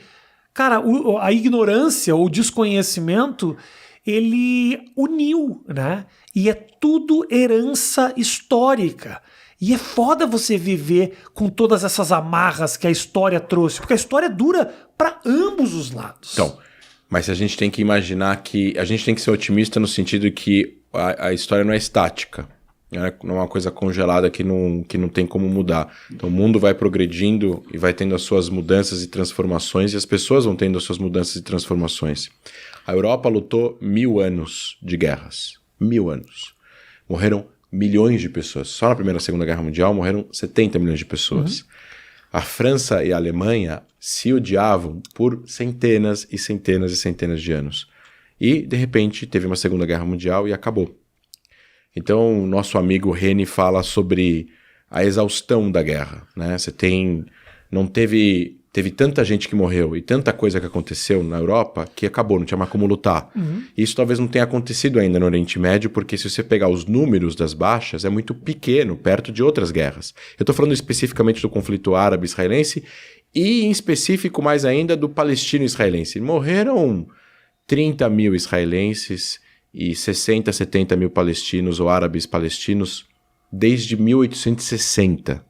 cara, a ignorância ou o desconhecimento, ele uniu, né? E é tudo herança histórica. E é foda você viver com todas essas amarras que a história trouxe, porque a história dura para ambos os lados. Então, mas a gente tem que imaginar que... A gente tem que ser otimista no sentido que a história não é estática. Não é uma coisa congelada que não tem como mudar. Então o mundo vai progredindo e vai tendo as suas mudanças e transformações, e as pessoas vão tendo as suas mudanças e transformações. A Europa lutou 1000 anos de guerras. 1000 anos. Morreram milhões de pessoas. Só na Primeira e Segunda Guerra Mundial morreram 70 milhões de pessoas. A França e a Alemanha se odiavam por centenas e centenas e centenas de anos. E, de repente, teve uma Segunda Guerra Mundial e acabou. Então, nosso amigo Reni fala sobre a exaustão da guerra, né? Teve tanta gente que morreu e tanta coisa que aconteceu na Europa que acabou, não tinha mais como lutar. Isso talvez não tenha acontecido ainda no Oriente Médio, porque se você pegar os números das baixas, é muito pequeno, perto de outras guerras. Eu estou falando especificamente do conflito árabe-israelense e, em específico, mais ainda, do palestino-israelense. Morreram 30 mil israelenses e 60, 70 mil palestinos ou árabes palestinos desde 1860.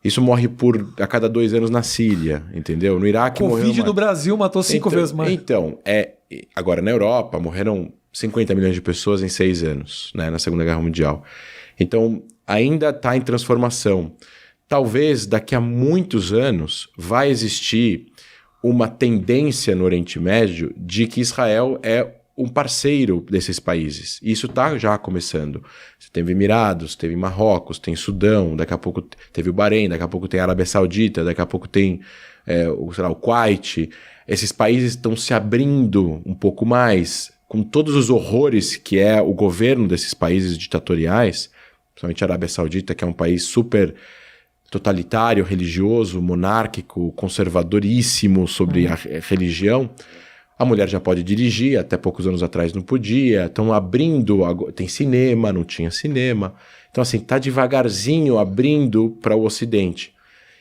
Isso morre a cada 2 anos na Síria, entendeu? No Iraque morreu... Covid do Brasil matou 5 vezes mais. Então, agora na Europa morreram 50 milhões de pessoas em 6 anos, né, na Segunda Guerra Mundial. Então, ainda está em transformação. Talvez daqui a muitos anos vai existir uma tendência no Oriente Médio de que Israel é um parceiro desses países. E isso está já começando. Você teve Emirados, teve Marrocos, tem Sudão, daqui a pouco teve o Bahrein, daqui a pouco tem a Arábia Saudita, daqui a pouco tem o Kuwait. Esses países estão se abrindo um pouco mais, com todos os horrores que é o governo desses países ditatoriais, principalmente a Arábia Saudita, que é um país super totalitário, religioso, monárquico, conservadoríssimo sobre a religião. A mulher já pode dirigir, até poucos anos atrás não podia. Estão abrindo, tem cinema, não tinha cinema. Então, assim, está devagarzinho abrindo para o Ocidente.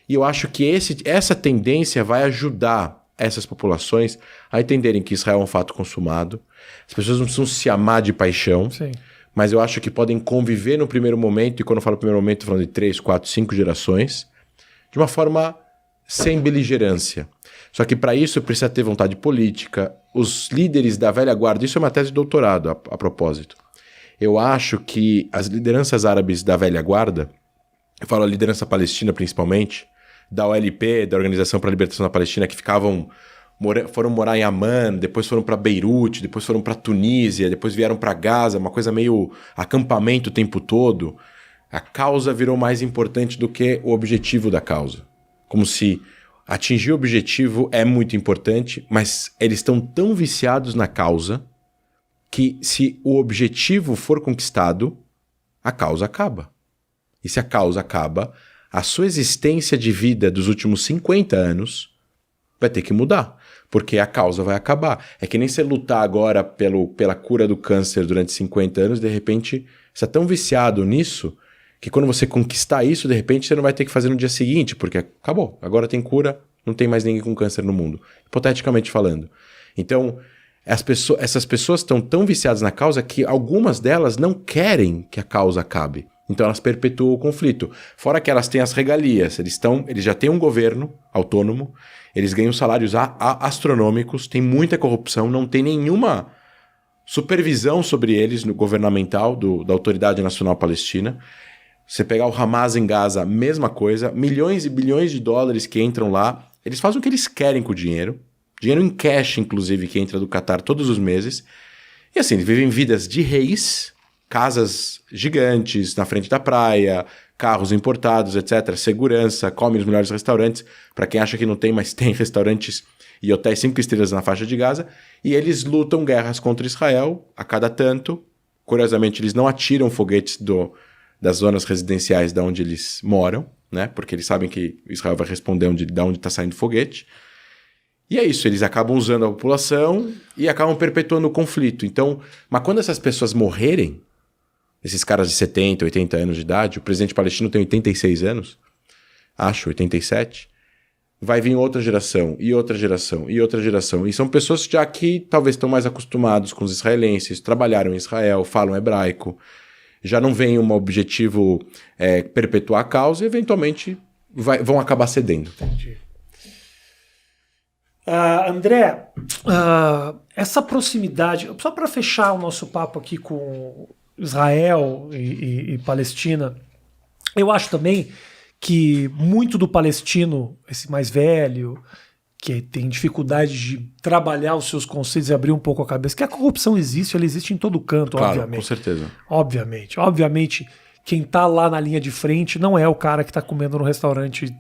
E eu acho que essa tendência vai ajudar essas populações a entenderem que Israel é um fato consumado. As pessoas não precisam se amar de paixão, Sim. Mas eu acho que podem conviver no primeiro momento, e quando eu falo primeiro momento, estou falando de 3, 4, 5 gerações, de uma forma sem beligerância. Só que para isso precisa ter vontade política. Os líderes da velha guarda, isso é uma tese de doutorado a propósito. Eu acho que as lideranças árabes da velha guarda, eu falo a liderança palestina principalmente, da OLP, da Organização para a Libertação da Palestina, que foram morar em Amman, depois foram para Beirute, depois foram para Tunísia, depois vieram para Gaza, uma coisa meio acampamento o tempo todo. A causa virou mais importante do que o objetivo da causa. Como se atingir o objetivo é muito importante, mas eles estão tão viciados na causa que se o objetivo for conquistado, a causa acaba. E se a causa acaba, a sua existência de vida dos últimos 50 anos vai ter que mudar, porque a causa vai acabar. É que nem você lutar agora pela cura do câncer durante 50 anos, de repente você é tão viciado nisso que quando você conquistar isso, de repente você não vai ter que fazer no dia seguinte, porque acabou, agora tem cura, não tem mais ninguém com câncer no mundo, hipoteticamente falando. Então, essas pessoas estão tão viciadas na causa que algumas delas não querem que a causa acabe. Então elas perpetuam o conflito. Fora que elas têm as regalias, eles já têm um governo autônomo, eles ganham salários astronômicos, tem muita corrupção, não tem nenhuma supervisão sobre eles no governamental da Autoridade Nacional Palestina. Você pegar o Hamas em Gaza, mesma coisa, milhões e bilhões de dólares que entram lá, eles fazem o que eles querem com o dinheiro em cash, inclusive, que entra do Catar todos os meses. E assim, eles vivem vidas de reis, casas gigantes na frente da praia, carros importados, etc., segurança, come nos melhores restaurantes. Para quem acha que não tem, mas tem restaurantes e hotéis 5 estrelas na faixa de Gaza. E eles lutam guerras contra Israel a cada tanto. Curiosamente, eles não atiram foguetes das zonas residenciais de onde eles moram, né? Porque eles sabem que Israel vai responder de onde está saindo foguete. E é isso, eles acabam usando a população e acabam perpetuando o conflito. Então, mas quando essas pessoas morrerem, esses caras de 70, 80 anos de idade, o presidente palestino tem 86 anos, acho, 87, vai vir outra geração, e outra geração, e outra geração. E são pessoas já que talvez estão mais acostumados com os israelenses, trabalharam em Israel, falam hebraico, já não vem um objetivo perpetuar a causa e eventualmente vão acabar cedendo. Entendi. André, essa proximidade, só para fechar o nosso papo aqui com Israel e Palestina, eu acho também que muito do palestino, esse mais velho, que tem dificuldade de trabalhar os seus conceitos e abrir um pouco a cabeça, que a corrupção existe, ela existe em todo canto, claro, obviamente. Com certeza. Obviamente, quem tá lá na linha de frente não é o cara que tá comendo no restaurante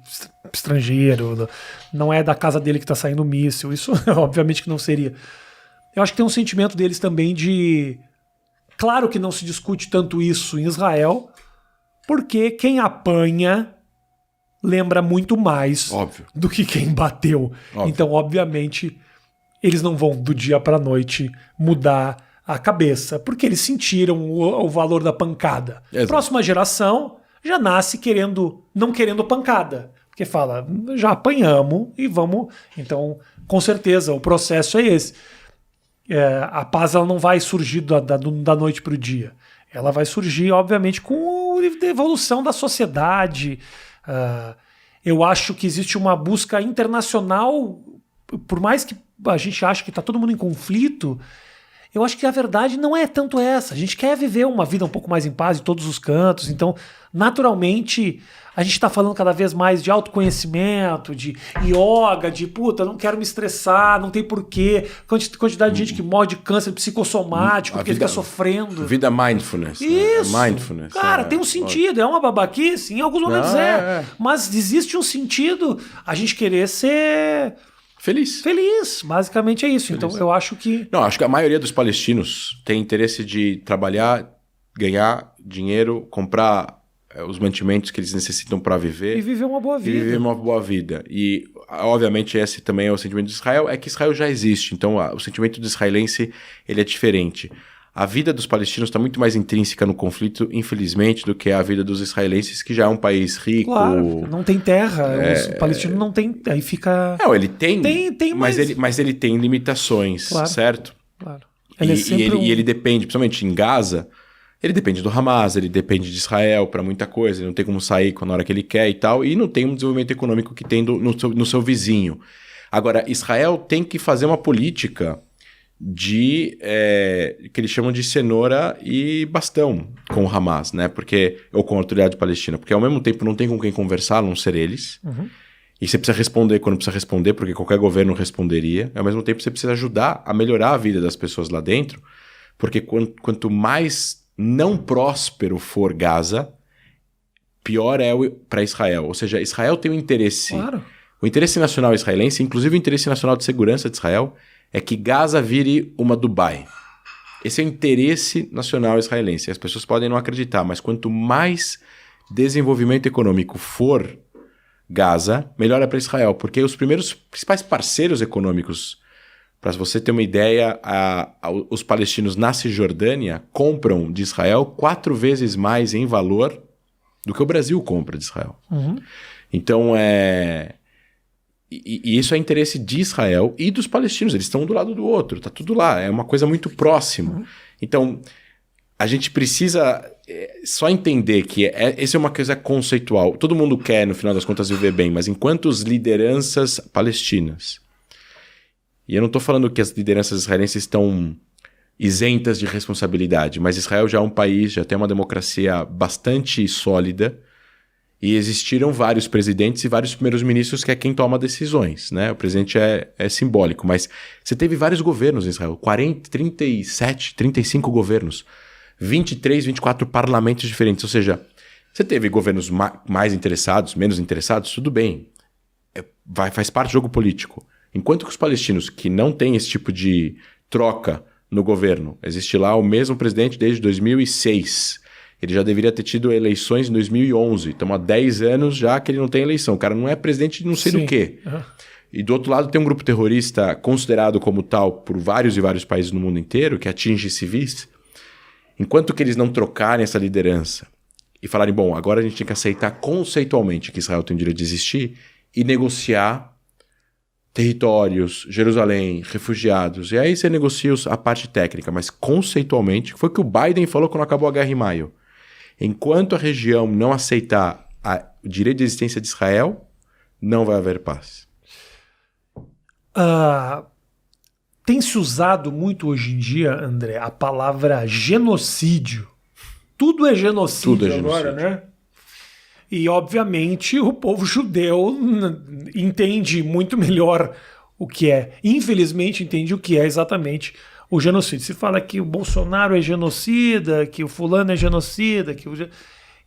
estrangeiro, não é da casa dele que tá saindo míssil, isso obviamente que não seria. Eu acho que tem um sentimento deles também de... Claro que não se discute tanto isso em Israel, porque quem apanha lembra muito mais do que quem bateu. Óbvio. Então, obviamente, eles não vão do dia para a noite mudar a cabeça, porque eles sentiram o valor da pancada. Exato. A próxima geração já nasce não querendo pancada, porque fala, já apanhamos e vamos... Então, com certeza, o processo é esse. A paz ela não vai surgir da noite para o dia. Ela vai surgir, obviamente, com a evolução da sociedade. Eu acho que existe uma busca internacional, por mais que a gente ache que está todo mundo em conflito, eu acho que a verdade não é tanto essa. A gente quer viver uma vida um pouco mais em paz em todos os cantos, então, naturalmente, a gente está falando cada vez mais de autoconhecimento, de yoga, de não quero me estressar, não tem porquê. Quantidade de gente que morre de câncer psicossomático, porque fica sofrendo. Vida mindfulness. Isso. Né? Mindfulness. Cara, tem um sentido. É uma babaquice? Em alguns momentos Mas existe um sentido a gente querer ser... Feliz, basicamente é isso. Feliz. Então eu acho que... Não, acho que a maioria dos palestinos tem interesse de trabalhar, ganhar dinheiro, comprar os mantimentos que eles necessitam para viver. E viver uma boa vida. E, obviamente, esse também é o sentimento de Israel, é que Israel já existe. Então, o sentimento do israelense ele é diferente. A vida dos palestinos está muito mais intrínseca no conflito, infelizmente, do que a vida dos israelenses, que já é um país rico. Claro, não tem terra. O palestino não tem... Aí fica... Não, ele tem. Tem mas ele tem limitações, claro, certo? Claro. E ele depende, principalmente em Gaza, ele depende do Hamas, ele depende de Israel para muita coisa, ele não tem como sair na hora que ele quer e tal, e não tem um desenvolvimento econômico que tem no seu vizinho. Agora, Israel tem que fazer uma política que eles chamam de cenoura e bastão com o Hamas, né? Ou com a autoridade palestina, porque ao mesmo tempo não tem com quem conversar, a não ser eles, e você precisa responder quando precisa responder, porque qualquer governo responderia, e ao mesmo tempo você precisa ajudar a melhorar a vida das pessoas lá dentro, porque quanto mais não próspero for Gaza, pior é para Israel. Ou seja, Israel tem um interesse... Claro. O interesse nacional israelense, inclusive o interesse nacional de segurança de Israel, é que Gaza vire uma Dubai. Esse é o interesse nacional israelense. As pessoas podem não acreditar, mas quanto mais desenvolvimento econômico for Gaza, melhor é para Israel, porque os principais parceiros econômicos, para você ter uma ideia, os palestinos na Cisjordânia compram de Israel 4 vezes mais em valor do que o Brasil compra de Israel. Então, E isso é interesse de Israel e dos palestinos. Eles estão um do lado do outro, tá tudo lá. É uma coisa muito próxima. Então, a gente precisa só entender que essa é uma coisa conceitual. Todo mundo quer, no final das contas, viver bem, mas enquanto as lideranças palestinas, e eu não estou falando que as lideranças israelenses estão isentas de responsabilidade, mas Israel já é um país, já tem uma democracia bastante sólida, e existiram vários presidentes e vários primeiros ministros que é quem toma decisões, né? O presidente é simbólico, mas você teve vários governos em Israel, 40, 37, 35 governos, 23, 24 parlamentos diferentes, ou seja, você teve governos mais interessados, menos interessados, tudo bem, faz parte do jogo político. Enquanto que os palestinos que não têm esse tipo de troca no governo, existe lá o mesmo presidente desde 2006, ele já deveria ter tido eleições em 2011. Então, há 10 anos já que ele não tem eleição. O cara não é presidente de não sei do quê. E do outro lado tem um grupo terrorista considerado como tal por vários e vários países no mundo inteiro, que atinge civis. Enquanto que eles não trocarem essa liderança e falarem, bom, agora a gente tem que aceitar conceitualmente que Israel tem o direito de existir e negociar territórios, Jerusalém, refugiados. E aí você negocia a parte técnica, mas conceitualmente, foi o que o Biden falou quando acabou a guerra em maio. Enquanto a região não aceitar o direito de existência de Israel, não vai haver paz. Tem se usado muito hoje em dia, André, a palavra genocídio. Tudo é genocídio agora, né? E, obviamente, o povo judeu entende muito melhor o que é. Infelizmente, entende o que é exatamente o genocídio. Se fala que o Bolsonaro é genocida, que o fulano é genocida,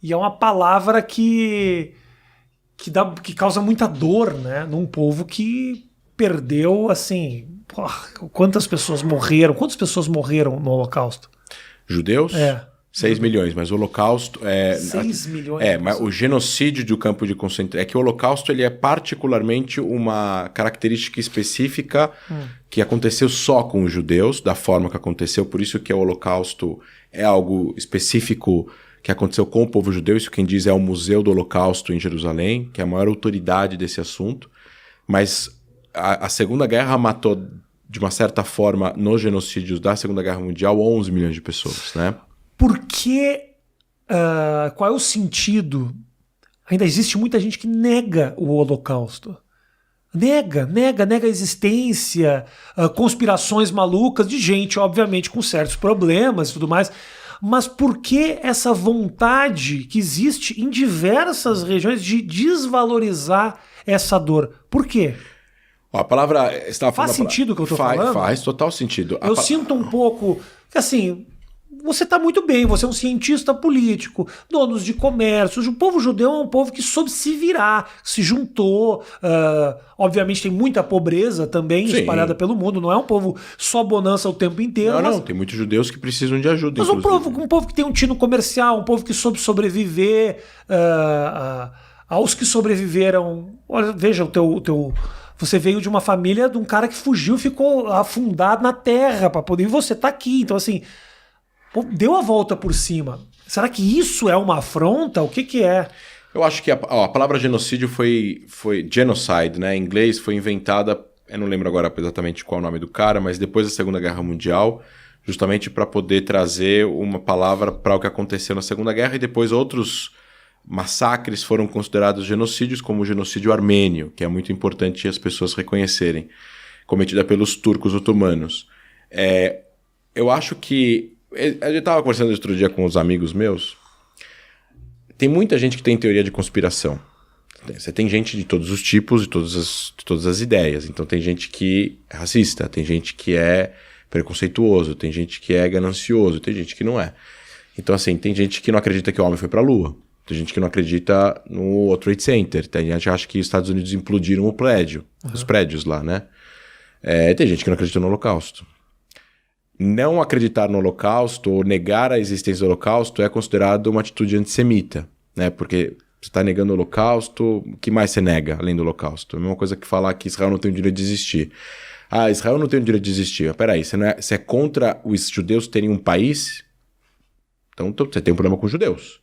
e é uma palavra que causa muita dor, né? Num povo que perdeu, assim... quantas pessoas morreram? Quantas pessoas morreram no Holocausto? Judeus? 6 milhões, mas o Holocausto... 6 milhões? Mas o genocídio do campo de concentração... É que o Holocausto ele é particularmente uma característica específica que aconteceu só com os judeus, da forma que aconteceu. Por isso que o Holocausto é algo específico que aconteceu com o povo judeu. Isso quem diz é o Museu do Holocausto em Jerusalém, que é a maior autoridade desse assunto. Mas a Segunda Guerra matou, de uma certa forma, nos genocídios da Segunda Guerra Mundial, 11 milhões de pessoas, né? Por que, qual é o sentido? Ainda existe muita gente que nega o Holocausto. Nega a existência, conspirações malucas de gente, obviamente, com certos problemas e tudo mais. Mas por que essa vontade que existe em diversas regiões de desvalorizar essa dor? Por quê? A palavra... Faz sentido o que eu estou falando? Faz total sentido. Eu sinto um pouco... Assim... Você está muito bem, você é um cientista político, donos de comércio. O povo judeu é um povo que soube se virar, se juntou. Obviamente tem muita pobreza também espalhada pelo mundo. Não é um povo só bonança o tempo inteiro. Não, tem muitos judeus que precisam de ajuda. Mas um povo que tem um tino comercial, um povo que soube sobreviver. Aos que sobreviveram... Olha, veja, você veio de uma família de um cara que fugiu e ficou afundado na terra para poder... E você está aqui, então assim... Deu a volta por cima. Será que isso é uma afronta? O que é? Eu acho que a palavra genocídio foi genocide, né? Em inglês foi inventada, eu não lembro agora exatamente qual é o nome do cara, mas depois da Segunda Guerra Mundial, justamente para poder trazer uma palavra para o que aconteceu na Segunda Guerra, e depois outros massacres foram considerados genocídios, como o genocídio armênio, que é muito importante as pessoas reconhecerem, cometida pelos turcos otomanos. Eu acho que eu estava conversando outro dia com uns amigos meus. Tem muita gente que tem teoria de conspiração. Você tem gente de todos os tipos e todas as ideias. Então tem gente que é racista, tem gente que é preconceituoso, tem gente que é ganancioso, tem gente que não é. Então assim, tem gente que não acredita que o homem foi para a Lua. Tem gente que não acredita no World Trade Center. Tem gente que acha que os Estados Unidos implodiram os prédios lá, né? Tem gente que não acredita no Holocausto. não acreditar no Holocausto ou negar a existência do Holocausto é considerado uma atitude antissemita, né? Porque você está negando o Holocausto, o que mais você nega além do Holocausto? É a mesma coisa que falar que Israel não tem o direito de existir. Ah, Israel não tem o direito de existir. Mas peraí, você é contra os judeus terem um país? Então você tem um problema com os judeus.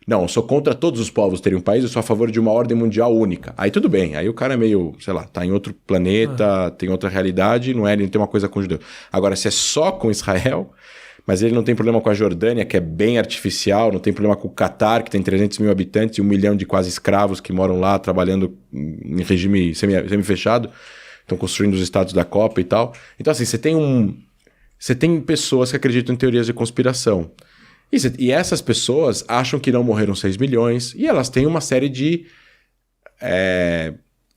Não, eu sou contra todos os povos terem um país, eu sou a favor de uma ordem mundial única. Aí tudo bem, aí o cara é meio, sei lá, tá em outro planeta, tem outra realidade, ele não tem uma coisa com os judeus. Agora, se é só com Israel, mas ele não tem problema com a Jordânia, que é bem artificial, não tem problema com o Catar, que tem 300 mil habitantes e 1 milhão de quase escravos que moram lá trabalhando em regime semi-fechado, estão construindo os estados da Copa e tal. Então, assim, você tem pessoas que acreditam em teorias de conspiração. E essas pessoas acham que não morreram 6 milhões e elas têm uma série de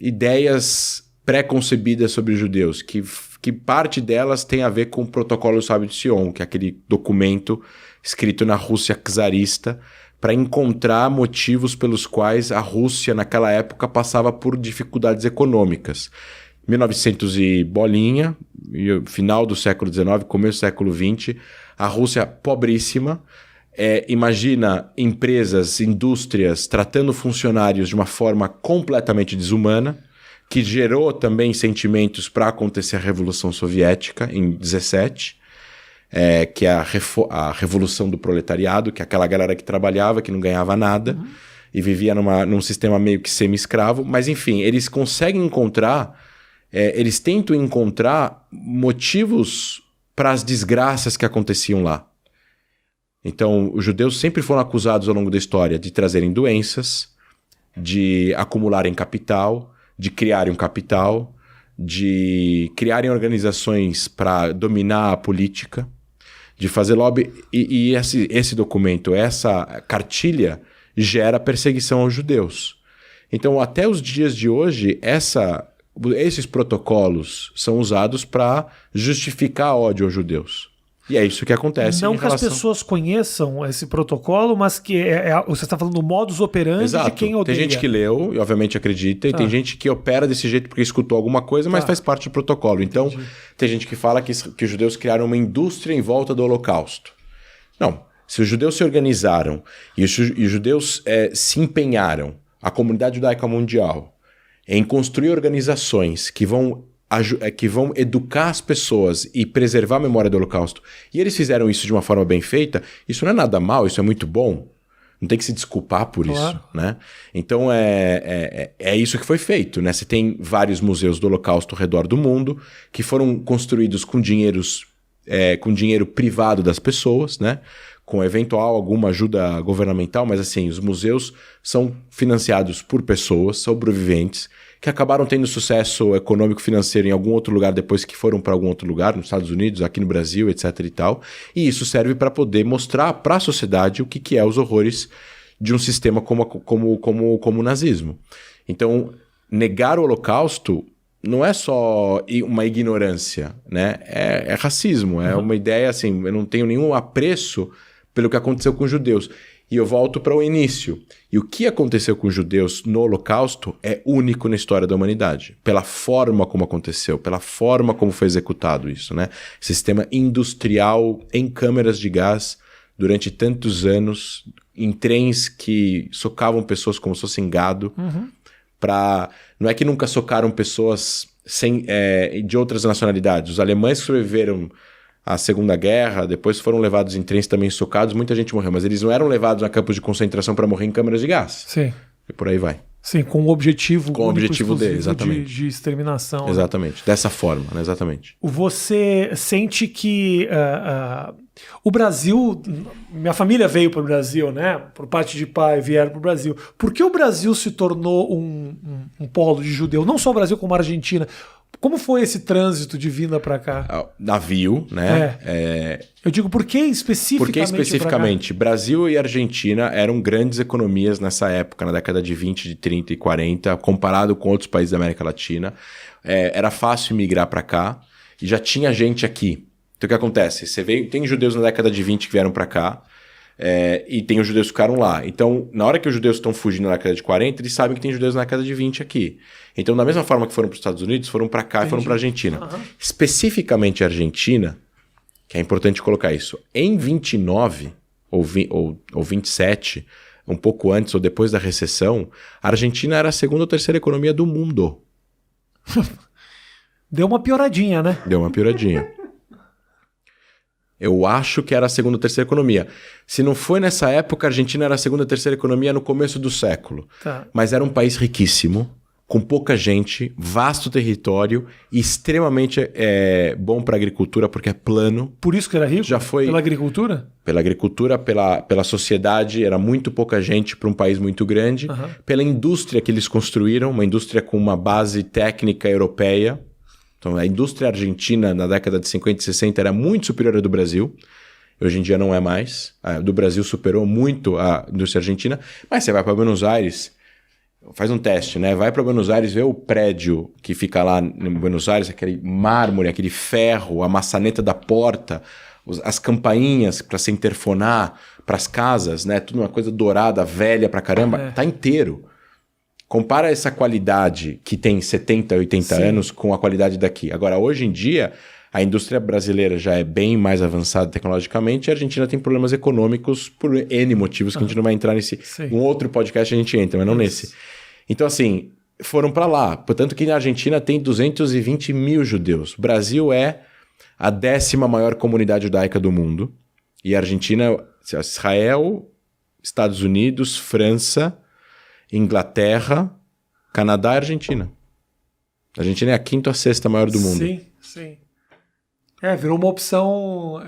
ideias pré-concebidas sobre os judeus, que parte delas tem a ver com o Protocolo do Sábio de Sion, que é aquele documento escrito na Rússia czarista para encontrar motivos pelos quais a Rússia, naquela época, passava por dificuldades econômicas. 1900 e bolinha, final do século XIX, começo do século XX, a Rússia pobríssima. Imagina empresas, indústrias tratando funcionários de uma forma completamente desumana, que gerou também sentimentos para acontecer a Revolução Soviética em 17, que é a Revolução do Proletariado, que é aquela galera que trabalhava, que não ganhava nada, e vivia num sistema meio que semi-escravo. Mas enfim, eles conseguem eles tentam encontrar motivos para as desgraças que aconteciam lá. Então, os judeus sempre foram acusados ao longo da história de trazerem doenças, de acumularem capital, de criarem um capital, de criarem organizações para dominar a política, de fazer lobby. E esse documento, essa cartilha, gera perseguição aos judeus. Então, até os dias de hoje, esses protocolos são usados para justificar ódio aos judeus. E é isso que acontece. Não que as pessoas conheçam esse protocolo, mas que você está falando do modus operandi. Exato. De quem odeia. Tem gente que leu e obviamente acredita, e tem gente que opera desse jeito porque escutou alguma coisa, mas faz parte do protocolo. Então, tem gente que fala que os judeus criaram uma indústria em volta do Holocausto. Não. Se os judeus se organizaram e os judeus se empenharam, a comunidade judaica mundial, em construir organizações que vão educar as pessoas e preservar a memória do Holocausto, e eles fizeram isso de uma forma bem feita, isso não é nada mal, isso é muito bom. Não tem que se desculpar por isso, né? Então, é isso que foi feito, né? Você tem vários museus do Holocausto ao redor do mundo que foram construídos com dinheiro privado das pessoas, né? Com eventual alguma ajuda governamental, mas assim, os museus são financiados por pessoas sobreviventes que acabaram tendo sucesso econômico-financeiro em algum outro lugar depois que foram para algum outro lugar, nos Estados Unidos, aqui no Brasil, etc. e tal. E isso serve para poder mostrar para a sociedade o que é os horrores de um sistema como o nazismo. Então, negar o Holocausto não é só uma ignorância, né? É racismo, é uma ideia assim, eu não tenho nenhum apreço pelo que aconteceu com os judeus. E eu volto para o início. E o que aconteceu com os judeus no Holocausto é único na história da humanidade. Pela forma como aconteceu, pela forma como foi executado isso, né? Sistema industrial em câmeras de gás durante tantos anos, em trens que socavam pessoas como se fossem gado. Não é que nunca socaram pessoas de outras nacionalidades. Os alemães que sobreviveram à Segunda Guerra, depois foram levados em trens também socados, muita gente morreu, mas eles não eram levados a campos de concentração para morrer em câmeras de gás. Sim. E por aí vai. Sim, com o objetivo dele, exatamente. De exterminação. Exatamente, né? Dessa forma, né? Exatamente. Você sente que o Brasil, minha família veio para o Brasil, né? Por parte de pai vieram para o Brasil. Por que o Brasil se tornou um polo de judeu? Não só o Brasil, como a Argentina. Como foi esse trânsito de vinda para cá? Navio, né? Eu digo, por que especificamente? Porque especificamente Brasil e Argentina eram grandes economias nessa época, na década de 20, de 30 e 40, comparado com outros países da América Latina. Era fácil migrar para cá e já tinha gente aqui. Então o que acontece? Tem judeus na década de 20 que vieram para cá, e tem os judeus que ficaram lá. Então, na hora que os judeus estão fugindo na década de 40, eles sabem que tem judeus na década de 20 aqui. Então, da mesma forma que foram para os Estados Unidos, foram para cá. Entendi. E foram para a Argentina. Especificamente a Argentina, que é importante colocar isso. Em 29 ou 27, um pouco antes ou depois da recessão, a Argentina era a segunda ou terceira economia do mundo. Deu uma pioradinha, né? Deu uma pioradinha. Eu acho que era a segunda ou terceira economia. Se não foi nessa época, a Argentina era a segunda ou terceira economia no começo do século. Tá. Mas era um país riquíssimo, com pouca gente, vasto território e extremamente bom para a agricultura, porque é plano. Por isso que era rico? Já foi... Pela agricultura? Pela agricultura, pela sociedade, era muito pouca gente para um país muito grande. Uhum. Pela indústria que eles construíram, uma indústria com uma base técnica europeia. Então, a indústria argentina na década de 50 e 60 era muito superior à do Brasil. Hoje em dia não é mais. A do Brasil superou muito a indústria argentina. Mas você vai para Buenos Aires, faz um teste, né? Vai para Buenos Aires, vê o prédio que fica lá em Buenos Aires, aquele mármore, aquele ferro, a maçaneta da porta, as campainhas para se interfonar para as casas, né? Tudo uma coisa dourada, velha pra caramba. Tá inteiro. Compara essa qualidade que tem 70, 80 anos com a qualidade daqui. Agora, hoje em dia, a indústria brasileira já é bem mais avançada tecnologicamente e a Argentina tem problemas econômicos por N motivos que a gente não vai entrar nesse... Um outro podcast a gente entra, mas não nesse. Então, assim, foram para lá. Portanto, que na Argentina tem 220 mil judeus. O Brasil é a 10ª maior comunidade judaica do mundo. E a Argentina, Israel, Estados Unidos, França... Inglaterra, Canadá e Argentina. A Argentina é a 5ª ou 6ª maior do mundo. Sim, sim. Virou uma opção...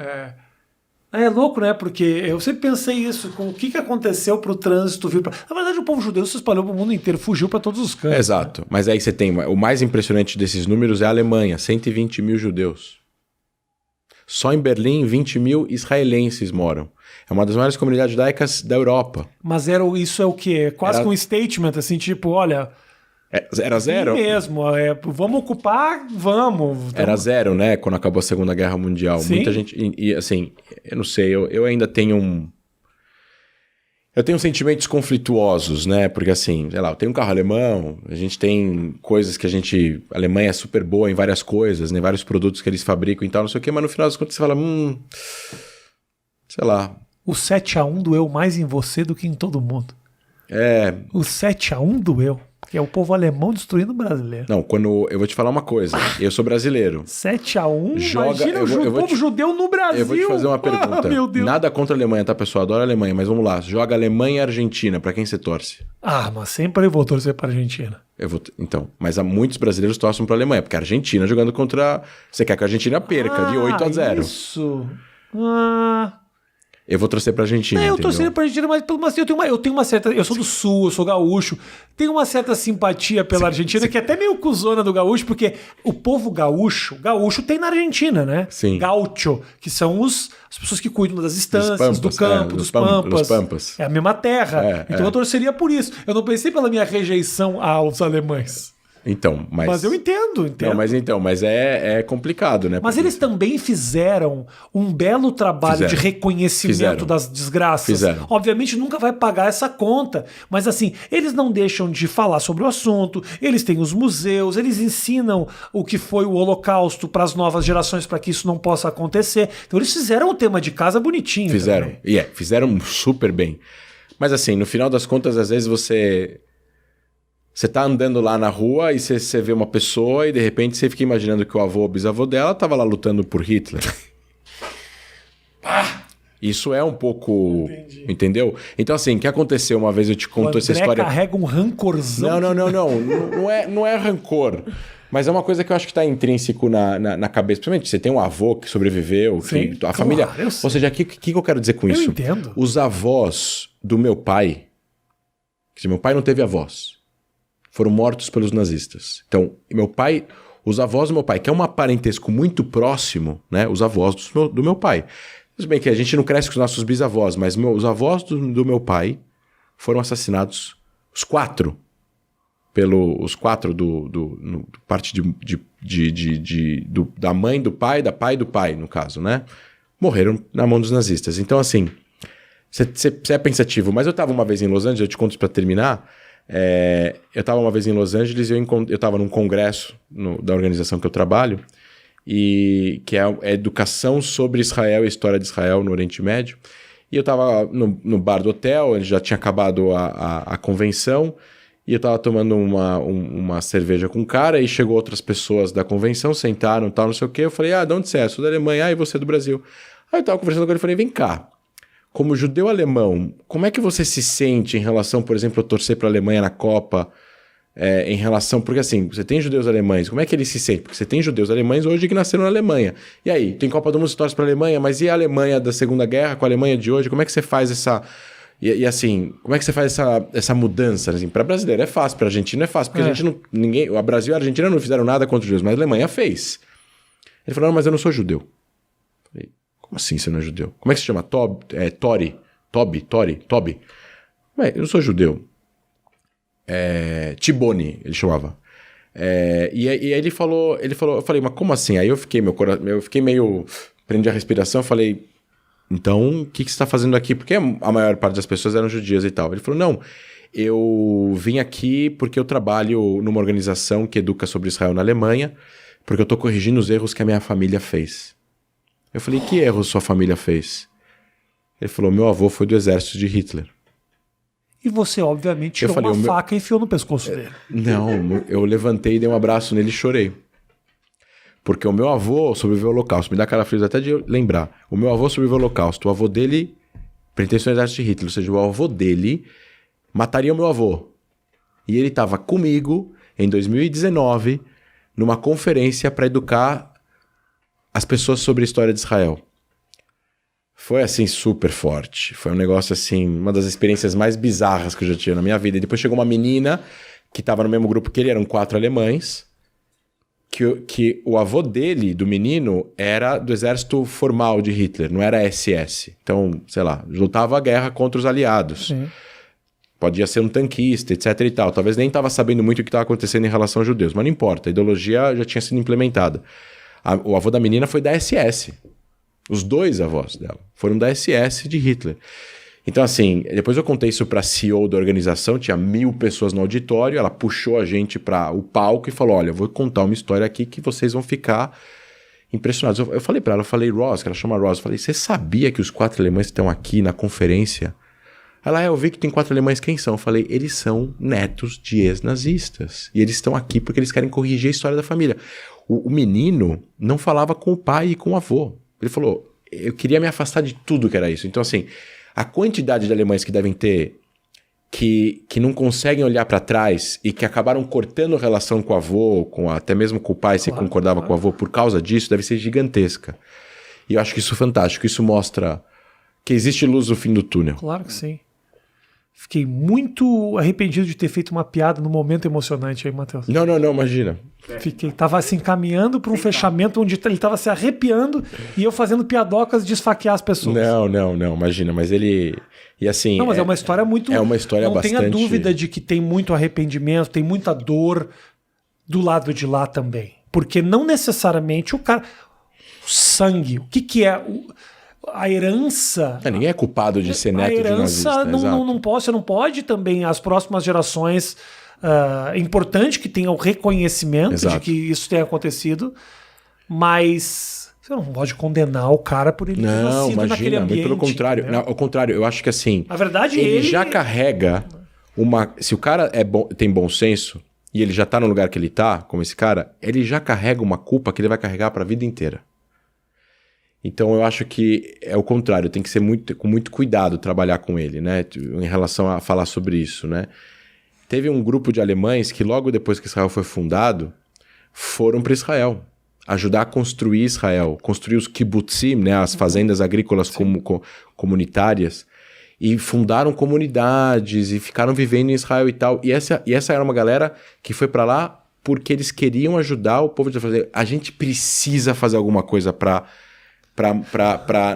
É louco, né? Porque eu sempre pensei isso, com o que aconteceu para o trânsito vir para... Na verdade, o povo judeu se espalhou para o mundo inteiro, fugiu para todos os cantos. Exato. Né? Mas aí você tem... O mais impressionante desses números é a Alemanha, 120 mil judeus. Só em Berlim, 20 mil israelenses moram. É uma das maiores comunidades judaicas da Europa. Mas isso é o quê? Quase que um statement, assim, tipo, olha... Era zero? Sim mesmo. Vamos ocupar, vamos. Então... Era zero, né? Quando acabou a Segunda Guerra Mundial. Sim. Muita gente... E assim, eu não sei, eu ainda tenho Eu tenho sentimentos conflituosos, né? Porque assim, sei lá, eu tenho um carro alemão, a gente tem coisas que a Alemanha é super boa em várias coisas, né? Vários produtos que eles fabricam e tal, não sei o quê, mas no final das contas você fala, sei lá. O 7-1 doeu mais em você do que em todo mundo. O 7-1 doeu. Que é o povo alemão destruindo o brasileiro. Não, eu vou te falar uma coisa. Eu sou brasileiro. 7-1? Imagina o povo judeu no Brasil. Eu vou te fazer uma pergunta. Meu Deus. Nada contra a Alemanha, tá, pessoal? Adoro a Alemanha, mas vamos lá. Joga Alemanha e Argentina. Pra quem você torce? Mas sempre eu vou torcer pra Argentina. Então, mas há muitos brasileiros torcem pra Alemanha, porque a Argentina jogando contra... Você quer que a Argentina perca de 8-0. Isso. Eu vou torcer pra Argentina. Eu torceria pra Argentina, mas eu tenho uma certa... Eu sou do Sul, eu sou gaúcho. Tenho uma certa simpatia pela Argentina, que é até meio cuzona do gaúcho, porque o povo gaúcho tem na Argentina, né? Sim. Gaúcho, que são as pessoas que cuidam das estâncias, do campo, dos pampas. É a mesma terra. Então eu torceria por isso. Eu não pensei pela minha rejeição aos alemães. Então, mas eu entendo. Não, mas é complicado, né? Mas eles também fizeram um belo trabalho de reconhecimento das desgraças. Obviamente nunca vai pagar essa conta, mas assim, eles não deixam de falar sobre o assunto, eles têm os museus, eles ensinam o que foi o Holocausto para as novas gerações para que isso não possa acontecer. Então eles fizeram o tema de casa bonitinho. Fizeram, fizeram super bem. Mas assim, no final das contas, às vezes Você tá andando lá na rua e você vê uma pessoa e de repente você fica imaginando que o avô ou bisavô dela tava lá lutando por Hitler. Isso é um pouco... Entendi. Entendeu? Então assim, o que aconteceu uma vez, eu te conto essa história... Carrega um rancorzão. Não é rancor. Mas é uma coisa que eu acho que tá intrínseco na cabeça. Principalmente, você tem um avô que sobreviveu, a família... Ou seja, o que eu quero dizer com isso? Eu entendo. Os avós do meu pai... Quer dizer, meu pai não teve avós. Foram mortos pelos nazistas. Então, os avós do meu pai, que é um parentesco muito próximo, né? Os avós do meu pai. Tudo bem que a gente não cresce com os nossos bisavós, mas os avós do meu pai foram assassinados, os quatro, parte da mãe do pai, no caso, né? Morreram na mão dos nazistas. Então, assim, você é pensativo. Mas eu estava uma vez em Los Angeles, eu te conto isso para terminar. Eu estava uma vez em Los Angeles e eu estava num congresso da organização que eu trabalho e que é a educação sobre Israel e a história de Israel no Oriente Médio. E eu estava no bar do hotel, ele já tinha acabado a convenção, e eu estava tomando uma cerveja com um cara, e chegou outras pessoas da convenção, sentaram, tal, não sei o quê. Eu falei, de onde você é? Eu sou da Alemanha, e você é do Brasil. Aí eu estava conversando com ele e falei, vem cá, como judeu alemão, como é que você se sente em relação, por exemplo, a torcer para a Alemanha na Copa, em relação... Porque assim, você tem judeus alemães, como é que eles se sentem? Porque você tem judeus alemães hoje que nasceram na Alemanha. E aí, tem Copa do Mundo, você torce para a Alemanha, mas e a Alemanha da Segunda Guerra com a Alemanha de hoje? Como é que você faz essa... E assim, como é que você faz essa mudança? Assim, para brasileiro é fácil, para argentino é fácil, porque a gente não... o Brasil e a Argentina não fizeram nada contra os judeus, mas a Alemanha fez. Ele falou, não, mas eu não sou judeu. Eu falei, como assim você não é judeu? Como é que se chama? Tobi? Ué, eu não sou judeu. Tibone, ele chamava. E aí ele falou, eu falei, mas como assim? Aí eu fiquei meio... Prendi a respiração, eu falei, então, o que você está fazendo aqui? Porque a maior parte das pessoas eram judias e tal. Ele falou, não, eu vim aqui porque eu trabalho numa organização que educa sobre Israel na Alemanha, porque eu estou corrigindo os erros que a minha família fez. Eu falei, que erros sua família fez? Ele falou, meu avô foi do exército de Hitler. E você, obviamente, tirou uma faca e enfiou no pescoço dele. Não, eu levantei, dei um abraço nele e chorei. Porque o meu avô sobreviveu ao Holocausto. Me dá calafrios até de lembrar. O meu avô sobreviveu ao Holocausto. O avô dele pertenceu ao exército de Hitler. Ou seja, o avô dele mataria o meu avô. E ele estava comigo, em 2019, numa conferência para educar as pessoas sobre a história de Israel. Foi, assim, super forte. Foi um negócio, assim, uma das experiências mais bizarras que eu já tive na minha vida. E depois chegou uma menina que estava no mesmo grupo que ele, eram 4 alemães, que o avô dele, do menino, era do exército formal de Hitler, não era SS. Então, sei lá, lutava a guerra contra os aliados. Sim. Podia ser um tanquista, etc e tal. Talvez nem estava sabendo muito o que estava acontecendo em relação aos judeus, mas não importa, a ideologia já tinha sido implementada. O avô da menina foi da SS. Os 2 avós dela foram da SS de Hitler. Então, assim, depois eu contei isso para a CEO da organização, tinha 1000 pessoas no auditório, ela puxou a gente para o palco e falou, olha, eu vou contar uma história aqui que vocês vão ficar impressionados. Eu falei para ela, Ross, que ela chama Ross, eu falei, você sabia que os 4 alemães que estão aqui na conferência? Ela, eu vi que tem 4 alemães, quem são? Eu falei, eles são netos de ex-nazistas. E eles estão aqui porque eles querem corrigir a história da família. O menino não falava com o pai e com o avô. Ele falou, eu queria me afastar de tudo que era isso. Então, assim, a quantidade de alemães que devem ter, que não conseguem olhar para trás e que acabaram cortando relação com o avô, até mesmo com o pai, se concordava com o avô por causa disso, deve ser gigantesca. E eu acho que isso é fantástico. Isso mostra que existe luz no fim do túnel. Claro que sim. Fiquei muito arrependido de ter feito uma piada no momento emocionante aí, Matheus. Não, imagina. Tava assim, caminhando para um fechamento onde ele tava se arrepiando e eu fazendo piadocas de esfaquear as pessoas. Não, imagina, mas ele... E assim... Não, mas é uma história muito... É uma história não bastante... Não tenha dúvida de que tem muito arrependimento, tem muita dor do lado de lá também. Porque não necessariamente o cara... O sangue, o que é... A herança... Ninguém é culpado de ser neto de nazista. A herança você não pode também, as próximas gerações... É importante que tenha o reconhecimento de que isso tenha acontecido, mas você não pode condenar o cara por ele ter nascido naquele ambiente. Pelo contrário. Não, ao contrário, eu acho que assim... Na verdade, ele já carrega uma... Se o cara tem bom senso e ele já tá no lugar que ele tá, como esse cara, ele já carrega uma culpa que ele vai carregar para a vida inteira. Então eu acho que é o contrário, tem que ser com muito cuidado trabalhar com ele, né? Em relação a falar sobre isso, né? Teve um grupo de alemães que logo depois que Israel foi fundado, foram para Israel, ajudar a construir Israel, construir os kibbutzim, né? As fazendas agrícolas comunitárias, e fundaram comunidades e ficaram vivendo em Israel e tal. E essa era uma galera que foi para lá porque eles queriam ajudar o povo a fazer. A gente precisa fazer alguma coisa para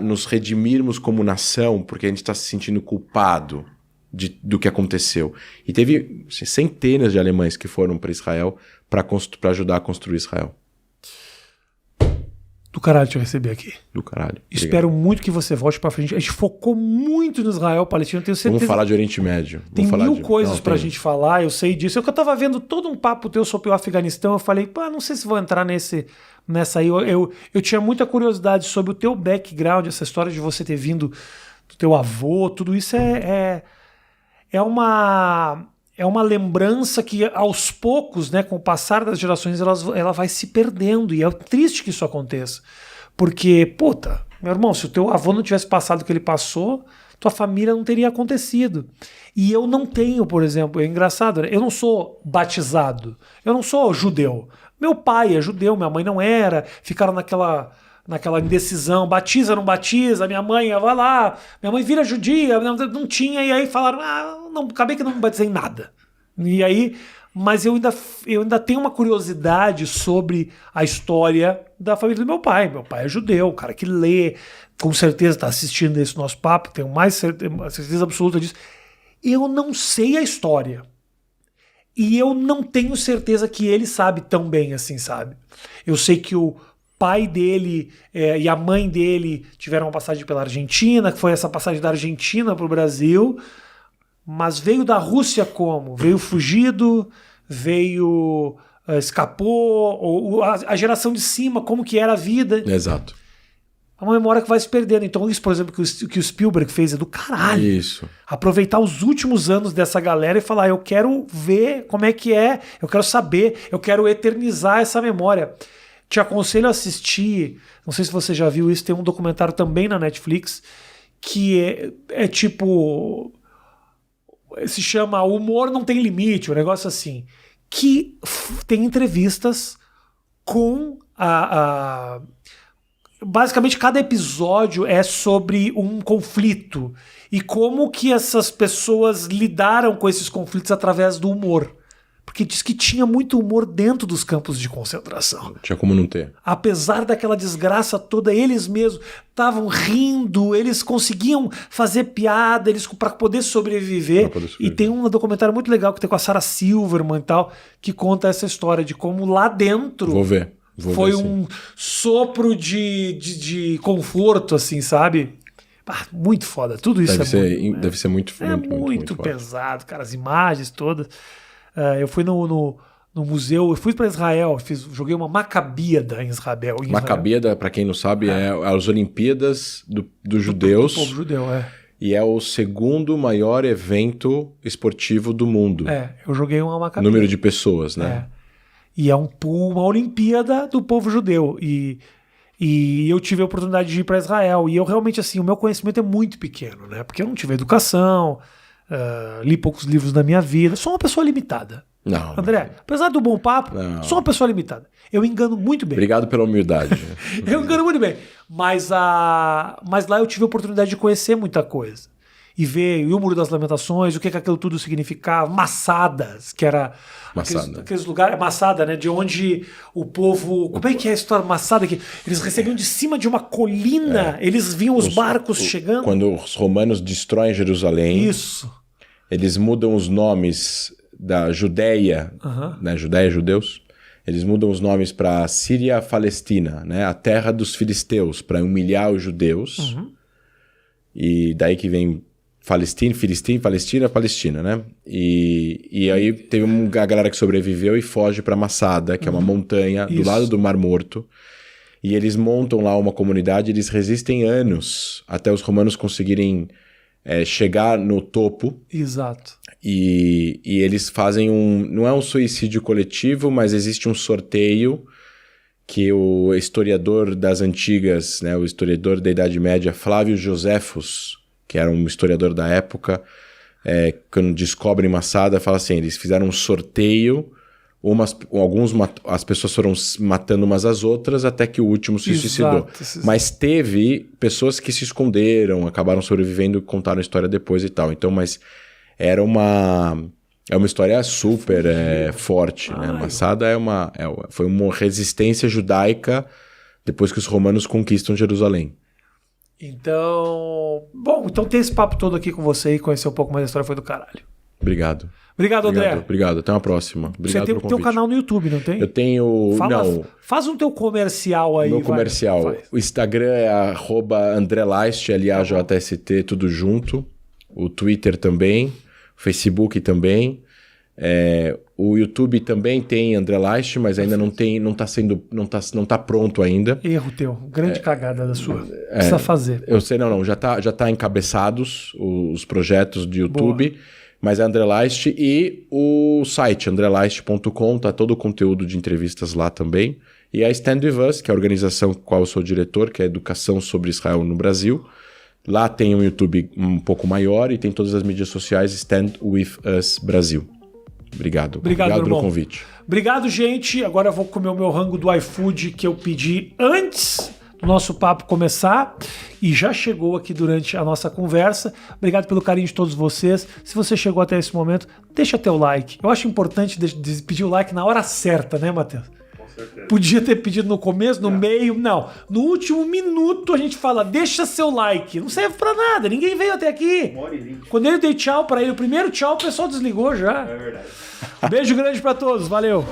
nos redimirmos como nação, porque a gente está se sentindo culpado do que aconteceu. E teve centenas de alemães que foram para Israel para ajudar a construir Israel. Do caralho te receber aqui. Do caralho. Espero muito que você volte pra frente. A gente focou muito no Israel, Palestina, tenho certeza. Vamos falar de Oriente Médio. Tem mil coisas pra gente falar, eu sei disso. Eu tava vendo todo um papo teu sobre o Afeganistão, eu falei, pá, não sei se vou entrar nessa aí. Eu tinha muita curiosidade sobre o teu background, essa história de você ter vindo do teu avô, tudo isso é uma lembrança que aos poucos, né, com o passar das gerações, ela vai se perdendo. E é triste que isso aconteça. Porque, puta, meu irmão, se o teu avô não tivesse passado o que ele passou, tua família não teria acontecido. E eu não tenho, por exemplo, é engraçado, né? Eu não sou batizado, eu não sou judeu. Meu pai é judeu, minha mãe não era, ficaram naquela indecisão, batiza, não batiza, minha mãe vai lá, minha mãe vira judia, não tinha, e aí falaram, não, acabei que não me batizei em nada. E aí, mas eu ainda tenho uma curiosidade sobre a história da família do meu pai. Meu pai é judeu, um cara que lê, com certeza está assistindo esse nosso papo, tenho mais certeza absoluta disso. Eu não sei a história. E eu não tenho certeza que ele sabe tão bem assim, sabe? Eu sei que o pai dele e a mãe dele tiveram uma passagem pela Argentina, que foi essa passagem da Argentina para o Brasil, mas veio da Rússia como? Veio fugido, escapou, ou a geração de cima, como que era a vida. Exato. É uma memória que vai se perdendo. Então isso, por exemplo, que o Spielberg fez é do caralho. Isso. Aproveitar os últimos anos dessa galera e falar, eu quero ver como é que é, eu quero saber, eu quero eternizar essa memória. Te aconselho a assistir, não sei se você já viu isso, tem um documentário também na Netflix, que é tipo... se chama O Humor Não Tem Limite, um negócio assim, que tem entrevistas com basicamente cada episódio é sobre um conflito e como que essas pessoas lidaram com esses conflitos através do humor. Porque diz que tinha muito humor dentro dos campos de concentração. Tinha como não ter. Apesar daquela desgraça toda, eles mesmos estavam rindo, eles conseguiam fazer piada, para poder sobreviver. E tem um documentário muito legal que tem com a Sarah Silverman e tal, que conta essa história de como lá dentro foi um sopro de conforto, assim, sabe? Muito foda. Tudo isso deve ser muito muito pesado, cara. As imagens todas. Eu fui no museu, eu fui para Israel, joguei uma Macabíada em Israel. Macabíada, para quem não sabe, é as Olimpíadas dos judeus. Do povo judeu, E é o segundo maior evento esportivo do mundo. Eu joguei uma Macabíada. Número de pessoas, né? E é uma Olimpíada do povo judeu. E eu tive a oportunidade de ir para Israel. E eu realmente, assim, o meu conhecimento é muito pequeno, né? Porque eu não tive educação... li poucos livros na minha vida. Sou uma pessoa limitada. Não, André, apesar do bom papo, sou uma pessoa limitada. Eu engano muito bem. Obrigado pela humildade. Eu engano muito bem. Mas lá eu tive a oportunidade de conhecer muita coisa. E ver o Muro das Lamentações, o que aquilo tudo significava. Massadas, que era aqueles lugares... Massada, né? De onde o povo... Como é que é a história Massada? Que eles recebiam de cima de uma colina, eles viam os barcos chegando. Quando os romanos destroem Jerusalém... Isso. Eles mudam os nomes da Judéia, né? Judéia, judeus. Eles mudam os nomes para Síria, Palestina, né? A terra dos filisteus, para humilhar os judeus. E daí que vem... Palestina, né? E aí teve a galera que sobreviveu e foge para Massada, que é uma montanha do lado do Mar Morto. E eles montam lá uma comunidade, eles resistem anos até os romanos conseguirem chegar no topo. Exato. E eles fazem não é um suicídio coletivo, mas existe um sorteio que o historiador das antigas, né, o historiador da Idade Média, Flávio Joséfus, que era um historiador da época, quando descobrem Massada, fala assim, eles fizeram um sorteio, as pessoas foram matando umas às outras até que o último se suicidou. Mas teve pessoas que se esconderam, acabaram sobrevivendo e contaram a história depois e tal. Então, mas era uma história super forte, né? Massada foi uma resistência judaica depois que os romanos conquistam Jerusalém. Então, ter esse papo todo aqui com você e conhecer um pouco mais da história foi do caralho. Obrigado. Obrigado, André. Obrigado. Até uma próxima. Obrigado pelo convite. Você tem teu canal no YouTube, não tem? Eu tenho... Não. Faz um teu comercial aí. Meu comercial. O Instagram é @AndréLaist, LAJST, tudo junto. O Twitter também. O Facebook também. O YouTube também tem André Laist, mas ainda não tá pronto ainda. Erro teu. Grande cagada da sua. Precisa fazer. Eu sei, não. Já tá encabeçados os projetos do YouTube. Boa. Mas é André Laist e o site andrelaist.com, tá todo o conteúdo de entrevistas lá também. E a Stand With Us, que é a organização com a qual eu sou diretor, que é a Educação sobre Israel no Brasil. Lá tem um YouTube um pouco maior e tem todas as mídias sociais Stand With Us Brasil. Obrigado pelo convite. Obrigado, gente. Agora eu vou comer o meu rango do iFood que eu pedi antes do nosso papo começar e já chegou aqui durante a nossa conversa. Obrigado pelo carinho de todos vocês. Se você chegou até esse momento, deixa teu like. Eu acho importante pedir o like na hora certa, né, Matheus? Com certeza. Podia ter pedido no começo, no meio, não. No último minuto a gente fala, deixa seu like. Não serve pra nada, ninguém veio até aqui. Quando eu dei tchau pra ele, o primeiro tchau, o pessoal desligou já. É verdade. Beijo grande pra todos, valeu.